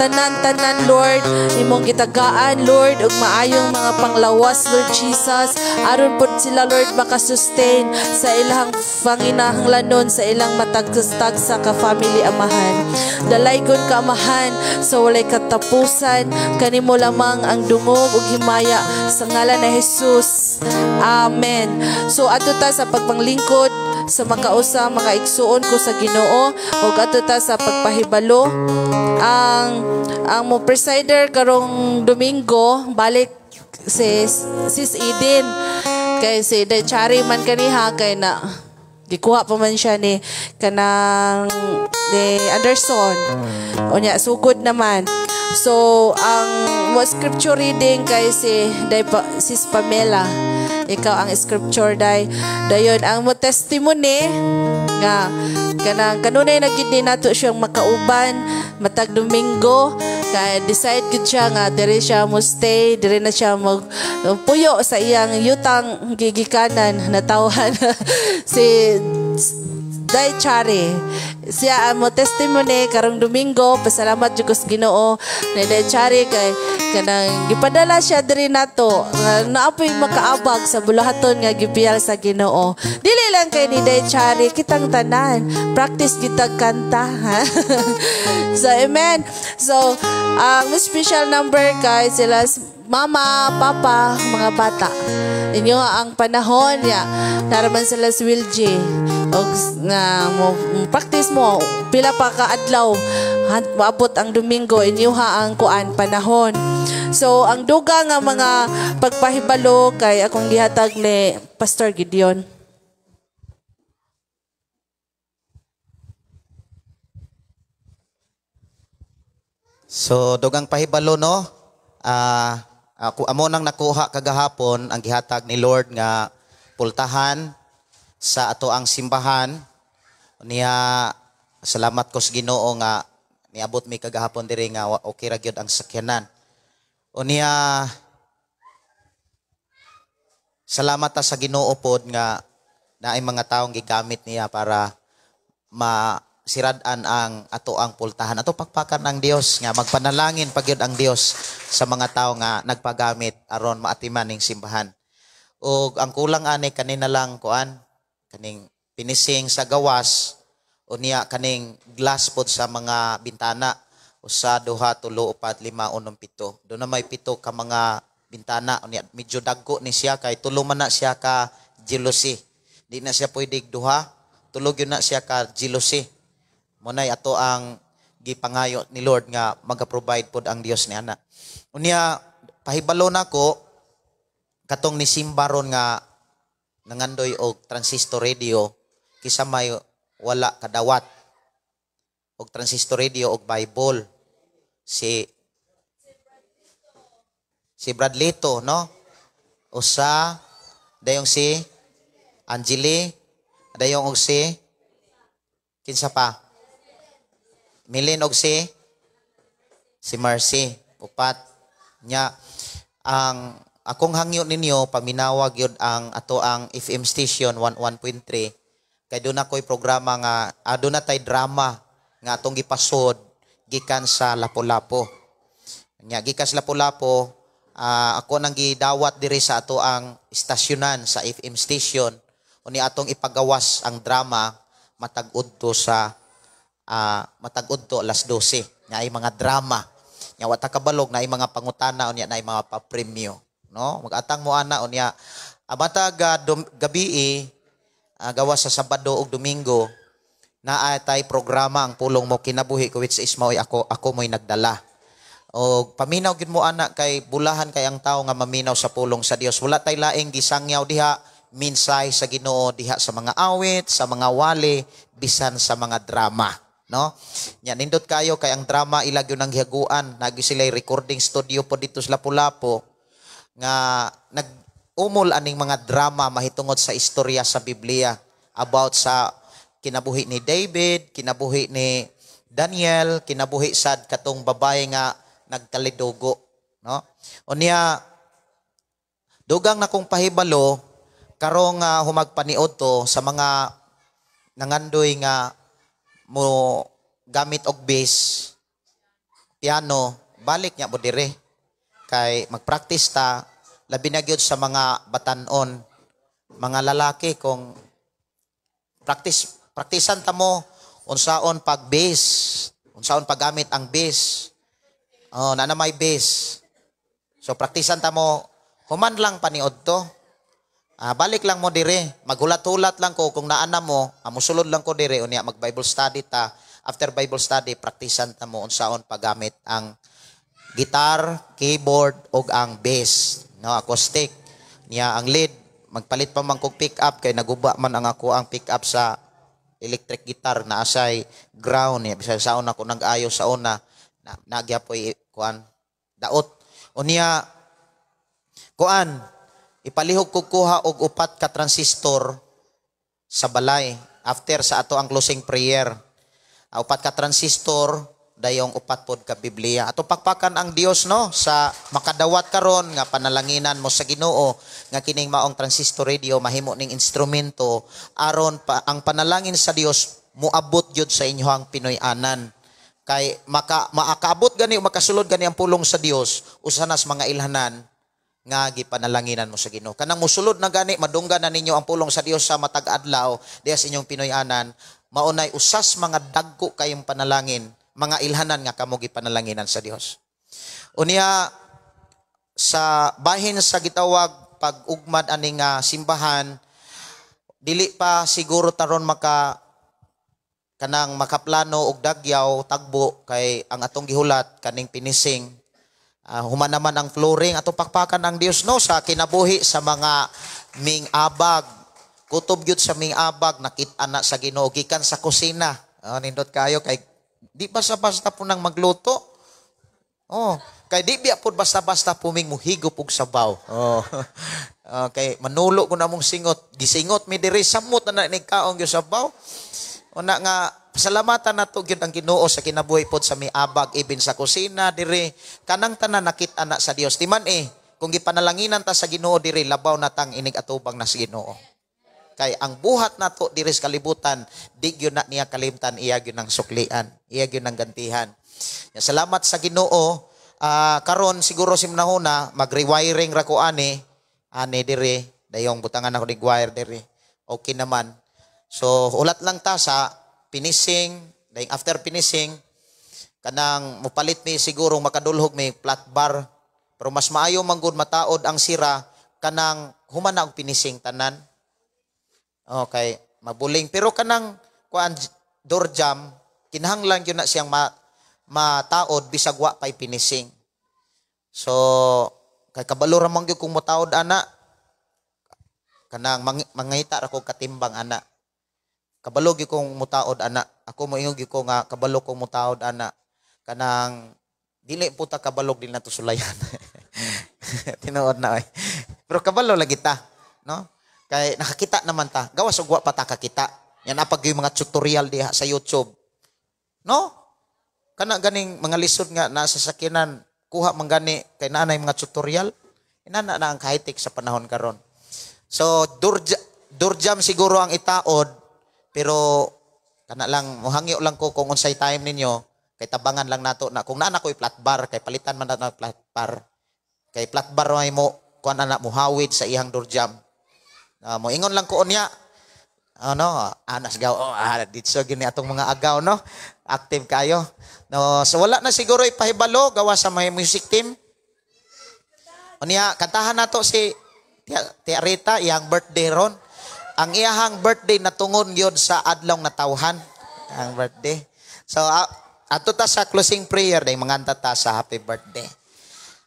Tanan-tanan, Lord, imong gitagaan, Lord, ug maayong mga panglawas, Lord Jesus, aron pud sila, Lord, makasustain sa ilang panginahanglanon, sa ilang matagtag sa usa ka family amahan. Dalaygon ka amahan sa walay katapusan, kanimo lamang ang dungog ug himaya sa ngalan ni Jesus. Amen. So adto ta sa pagpanglingkod sa makausa mga igsuon ko sa Ginoo ug adto ta sa pagpahibalo. Ang mo presider karong Domingo balik si Sis Eden kay si Dechari man kaniha kay na gikuha pa man siya ni kanang ni Anderson unya sugod naman. So ang mo scripture reading kay si Sis Pamela, ikaw ang scripture dayon ang mo testimony nga kanunay na gid ni nato siyang makauban matag Domingo kay decide gid siya nga diri siya mo stay, diri na siya mag puyo sa iyang yutang gigikanan na tawhan si Dechari. Siya ang mo testimony karong Domingo. Pasalamat jud ko sa Ginoo ni Dechari kay kanang gipadala siya diri nato naapoy makaabag sa bulahaton nga gibiyal sa Ginoo. Dili lang kay ni Dechari, kitang tanan practice kita kanta ha? So amen. So ang special number kay sila mama, papa, mga bata. Inyo ang panahon ya. Naraman sila si Will J. Og nga mo practice mo pila pa ka adlaw maabot ang Domingo inyo ha ang kuan panahon. So ang duga nga mga pagpahibalo kay akong gihatag ni Pastor Gideon. So dugang pahibalo no. Ako amo nang nakuha kagahapon ang gihatag ni Lord nga pultahan sa ato ang simbahan niya. Salamat ko sa Ginoo nga niabot mi kagahapon diri nga okay ra gyud ang sakyanan. Niya salamat ta sa Ginoo pod nga naay mga taong gigamit niya para masiradan ang ato ang pultahan. Ato pakpakan ng Dios nga magpanalangin pagyud ang Dios sa mga tao nga nagpagamit aron maatiman ning simbahan. Ug ang kulang ani kanina lang kuan kaning pinising sa gawas o niya kaning glass pod sa mga bintana usa, duha, tulo, upat, lima, unom, pito. Doon na may pito ka mga bintana o niya medyo dagko ni siya kay tulo man na siya ka jealousy. Di na siya pwede duha, tulog yun na siya ka jealousy. Munay ato ang gipangayo ni Lord nga maga-provide pod ang Dios ni ana. Unya pahibalo nako katong ni simbaron nga nangandoy og transistor radio kisa may wala kadawat og transistor radio og Bible si Bradlito no usa dayong si Angeli dayong og si kinsa pa Milin og si Marcy upat nya ang akong hangyo ninyo paminawag yun ang ato ang FM station 11.3 kay doon ako'y programa nga doon na tay drama nga atong gipasod gikan sa Lapu-Lapu. Nya gikan sa Lapu-Lapu ako nang gidawat diri sa ato ang istasyonan sa FM station uni atong ipagawas ang drama matag-udto sa matag-udto alas 12 nya ay mga drama nya wata kabalog na ay mga pangutana unya na ay mga pa-premyo. No, mag-atang mo ana unya matag gabi gawa sa Sabado ug Domingo na atay programa ang pulong mo kinabuhi ko which is mao'y ako mo'y nagdala. O paminaw gid mo ana kay bulahan kay ang tao nga maminaw sa pulong sa Dios. Wala tay laing gisangyaw diha minsay sa Ginoo diha sa mga awit, sa mga wali, bisan sa mga drama, no? Nya nindot kayo kay ang drama ila gyud nang gihaguan, nagi sila recording studio po dito sa Lapu-Lapu nga nag-umol aning mga drama mahitungod sa istorya sa Biblia about sa kinabuhi ni David, kinabuhi ni Daniel, kinabuhi sad katong babae nga nagkalidugo, no? Unya dugang na kong pahibalo karong humagpaniod to sa mga nangandoy nga mo gamit og bass, piano, balik niya mo dire kay magpractice ta labi na gyud sa mga batanon, mga lalaki kung praktisan ta mo unsaon pag base, unsaon paggamit ang base. Oh, na may base. So praktisan ta mo, human lang paniod to. Balik lang mo dire, maghulat-hulat lang ko kung naana mo, musulod lang ko dire unya mag Bible study ta. After Bible study, praktisan ta mo unsaon paggamit ang gitar, keyboard ug ang bass, no, acoustic. Niya ang lead, magpalit pa man kog pick up kay naguba man ang ako ang pick up sa electric guitar na asay ground niya bisag saon ako nag-ayo sa una nagyapoy kuan daot unya kuan ipalihog ko kuha og 4 ka transistor sa balay after sa ato ang closing prayer. 4 ka transistor dayong 4 pod ka Biblia. Ato pakpakan ang Dios no sa makadawat karon nga panalanginan mo sa Ginoo nga kining maong transistor radio mahimo ning instrumento aron pa ang panalangin sa Dios muabot gyud sa inyohang Pinoy-anan. Kay makaabot gani o makasulod gani ang pulong sa Dios usanas mga ilhanan nga gipanalanginan mo sa Ginoo. Kanang musulod na gani madunggan na ninyo ang pulong sa Dios sa matag adlaw diha sa inyong Pinoy-anan maunay usas mga dagko kayong panalangin, mga ilhanan nga kamo gipanalanginan sa Dios. Unya sa bahin sa gitawag pag-ugmad ani nga simbahan dili pa siguro taron kanang makaplano og dagyaw tagbo kay ang atong gihulat kaning pinising. Human naman ang flooring ato pakpakan ang Dios no sa kinabuhi sa mga ming-abag. Kutob gyud sa ming-abag nakit-an na sa Ginoo gikan sa kusina. Nindot kayo kay di basta-basta po nang magluto. Kay di biya po basta-basta puming muhigop og sabaw. Kay manulo ko na mong singot. Gisingot mi diri samot na ni kaong gyud sabaw. Una nga pasalamatan nato gyud ang Ginoo sa kinabuhi pod sa miabag ibin sa kusina diri kanang tanan nakit-an na sa Dios. Timan kung gipanalanginan ta sa Ginoo diri labaw na tang inig atubang na sa Ginoo. Kay ang buhat nato diri sa kalibutan di gyud na niya kalimtan iya gyud nang suklian, iya gyud nang gantihan. Salamat sa Ginoo. Karon siguro simnahuna mag-rewiring ra ko ani diri dayong butangan ako ni wire diri. Okay naman. So ulat lang ta sa finishing, dayong after finishing kanang mupalit mi siguro makadulhog mi flat bar pero mas maayo man gud mataod ang sira kanang human na og finishing tanan. Okay, mabuling. Pero kanang kuan door jam, kinahanglan yun na siyang mataod bisag wa pay finishing. So, kay kabalo ra man gyud kung mataod ana. Kanang mangita ra ko katimbang ana. Kabalo gyud kong mutaod ana. Ako moingon gyud ko nga kabalo kong mutaod ana. Kanang dili puta kabalog din nato sulayan. Tinuod na oy. Pero kabalo lagi ta, no? Kay nakakita naman ta. Gawas og wa pa ta kakita. Yan apag yung mga tutorial diha sa YouTube. No? Kana ganing mga lisod nga nasa sakinan kuha man gani kay nanay mga tutorial. Inana na ang high-tech sa panahon karon. So durjam siguro ang itaod pero kana lang mohangyo lang ko kung unsay time ninyo kay tabangan lang nato na kung naa ko'y flat bar kay palitan man na flat bar. Kay flat bar may mo kuan ana muhawid sa ihang durjam. Mo ingon lang ko unya anas gaw ditso gini atong mga agaw no active kayo no so wala na siguro ipahibalo gawa sa may music team unya kantahan nato si Tia Rita iyang birthday ron ang iyahang birthday natungon gyud sa adlaw na tawhan ang birthday so ato ta sa closing prayer day manganta ta sa happy birthday.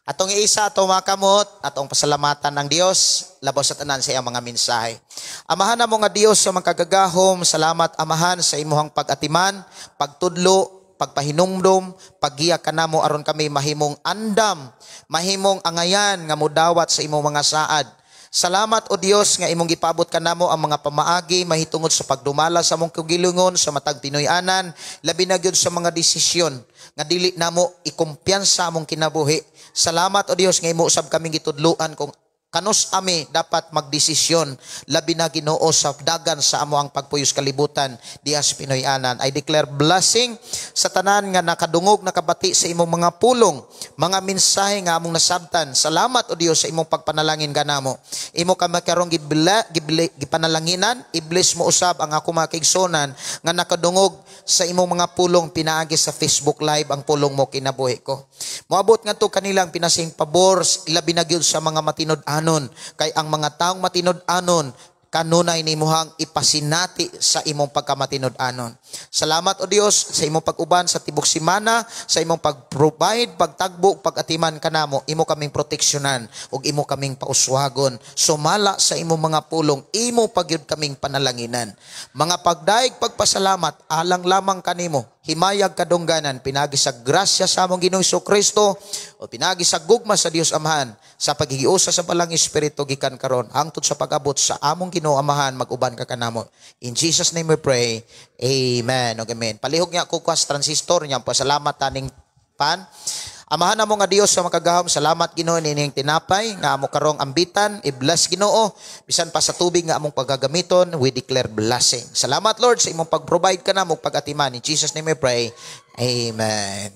Atong iisa atong makamot, atong pasalamatan ng Dios, labaw sa tanan sa iyang mga mensahe. Amahan na mo nga Dios sa mga kagagahom, salamat amahan sa imuhang pag-atiman, pagtudlo, pagpahinumdom, paggiya ka na mo aron kami mahimong andam, mahimong angayan nga mudawat sa imong mga saad. Salamat o Dios nga imong gipabot ka namo ang mga pamaagi mahitungod sa pagdumala sa among kagilungon sa matag Pinoy-anan, labi na gyud sa mga desisyon nga dili namo ikumpiyansa among kinabuhi. Salamat o Dios nga imo usab kaming gitudluan kung Kanus ami dapat magdesisyon labi na Ginoo sa dagan sa amo ang pagpuyos kalibutan diha sa Pinoy-anan. I declare blessing sa tanan nga nakadungog nakabati sa imong mga pulong, mga mensahe nga among nasabtan. Salamat o Dios sa imong pagpanalangin kanamo. Imo ka makarong gipanalanginan, i-bless mo usab ang ako mga kaigsonan nga nakadungog sa imong mga pulong pinaagi sa Facebook Live ang pulong mo kinabuhi ko. Moabot nga to kanilang pinasing pabor labi na gyud sa mga matinod-anon kay ang mga taong matinod-anon kanunay nimuhang ipasinati sa imong pagkamatinod-anon. Salamat o Dios sa imong pag-uban sa tibok semana, sa imong pag-provide, pagtagbo, pag-atiman kanamo, imo kaming proteksyonan ug imo kaming pauswagon. Sumala sa imong mga pulong, imo pagyud kaming panalanginan. Mga pagdaig pagpasalamat alang lamang kanimo. Himayag kadungganan pinagi sa grasya sa among Ginoong Kristo o pinagi sa gugma sa Dios Amahan sa paghigiusa sa balang espiritu gikan karon hangtod sa pag-abot sa among Ginoo Amahan mag-uban ka kanamo. In Jesus name we pray. Amen. O amen. Palihog niya ko kas transistor niya pasalamat taning pan. Amahan namo nga Dios sa makagahom, salamat Ginoo nining tinapay nga amo karong ambitan, i-bless Ginoo bisan pa sa tubig nga among paggagamiton, we declare blessing. Salamat Lord sa imong pag-provide kanamo pag-atiman. In Jesus name we pray. Amen.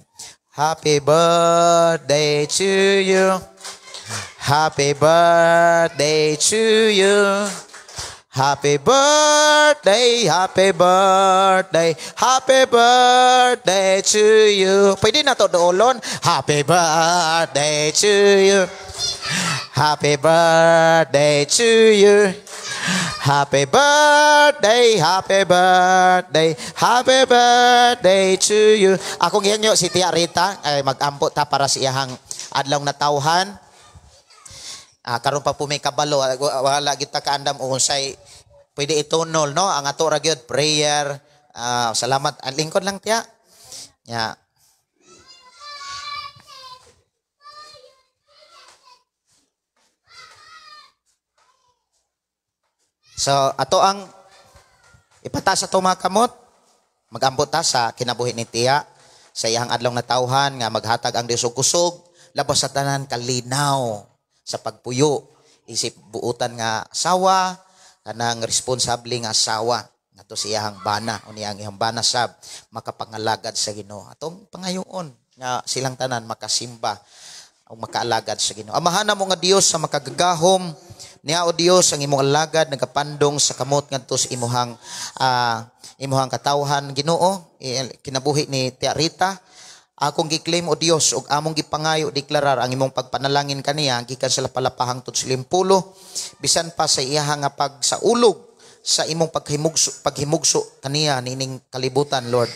Happy birthday to you. Happy birthday to you. Happy birthday, happy birthday, happy birthday to you. Pwede na to doolon. Happy birthday to you. Happy birthday to you. Happy birthday, happy birthday, happy birthday to you. Akong gihanyo si Tia Rita ay mag-ampo ta para sa iyang adlaw na tawhan. Karon pa po may kabalo, wala kita kaandam unsay pwede itunol no ang ato ra gyud prayer. Salamat ang lingkod lang tiya. Ya. So ato ang ipata sa mga kamot, mag-ambot ta sa kinabuhi ni tiya sa iyang adlaw na tawhan nga maghatag ang Dios og kusog labas sa tanan kalinaw sa pagpuyo, isip buutan nga asawa, kanang responsable nga asawa, nato siyang bana, o niyang iyang bana sab, makapangalagad sa Ginoo. Atong pangayoon, nga silang tanan makasimba, o makaalagad sa Ginoo. Amahan na mo nga Dios sa makagagahom, niya o Dios ang imong alagad, nagapandong sa kamot nga to sa imuhang katawhan Ginoo, kinabuhi ni Tia Rita. Akong giklaim o Dios ug among gipangayo deklarar ang imong pagpanalangin kaniya gikan sa lapalapahang tud silimpulo bisan pa sa iya nga pagsaulog sa imong paghimugso kaniya nining kalibutan Lord.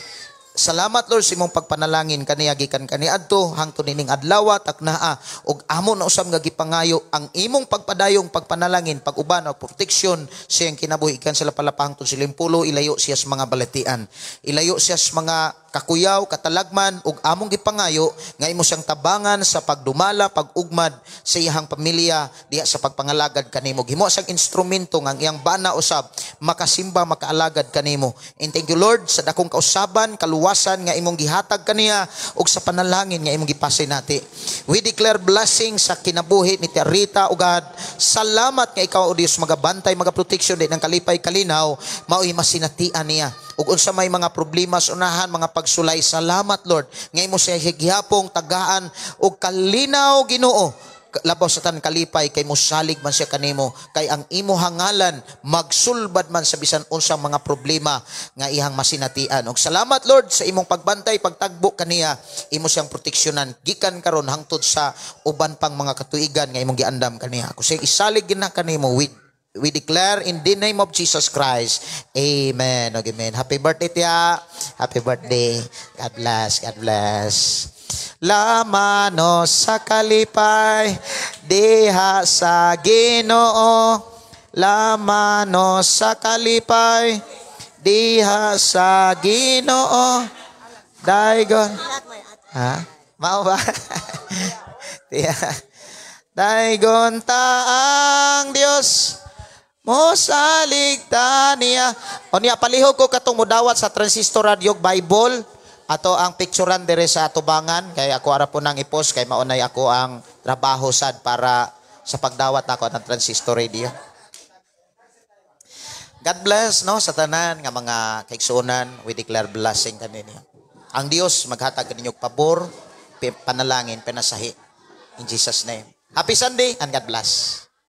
Salamat Lord sa imong pagpanalangin kaniya gikan kaniadto hangtod nining adlaw taknaa ug amon na usab nga gipangayo ang imong pagpadayong pagpanalangin pag-uban o proteksyon siyang kinabuhi ikan sa lapalapahang tud silimpulo ilayo siya sa mga balatian, ilayo siya sa mga kakuyaw, katalagman, ug among gipangayo nga imo siyang tabangan sa pagdumala, pag-ugmad sa iyang pamilya diha sa pagpangalagad kanimo. Gimo sang instrumento nga iyang bana usab makasimba, makaalagad kanimo. And thank you Lord sa dakong kausaban, kaluwasan nga imong gihatag kaniya ug sa panalangin nga imong gipasinati. We declare blessing sa kinabuhi ni Tia Rita ug God. Salamat nga ikaw o Dios magabantay, magaproteksyon din ng kalipay kalinaw, mao'y masinatian niya. Ug unsa may mga problema sa unahan, mga pagsulay, salamat Lord nga imo siya gihapong tagaan ug kalinaw Ginoo labaw sa tan kalipay kay mosalig man siya kanimo kay ang imo hangalan magsulbad man sa bisan unsang mga problema nga ihang masinatian. Ug salamat Lord sa imong pagbantay, pagtagbo kaniya, imo siyang proteksyonan gikan karon hangtod sa uban pang mga katuigan nga imong giandam kaniya. Ako say isalig gina kanimo we declare in the name of Jesus Christ. Amen. Amen. Happy birthday, Tia. Happy birthday. God bless. God bless. Lamano sa kalipay, diha sa Ginoo. Lamano sa kalipay, diha sa Ginoo. Daigon. Ha? Mao ba? Tia. Daigon ta ang Dios. Mosaligta niya. O niya, palihog ko katong mudawat sa Transistor Radio Bible. Ato ang picturean dire sa tubangan. Kaya ako ara po nang ipos. Kay maunay ako ang trabaho sad para sa pagdawat nako ng Transistor Radio. God bless no sa tanan nga mga kaigsuonan, we declare blessing kaninyo. Ang Dios maghatag kaninyong pabor, panalangin, pinasahi. In Jesus name. Happy Sunday and God bless.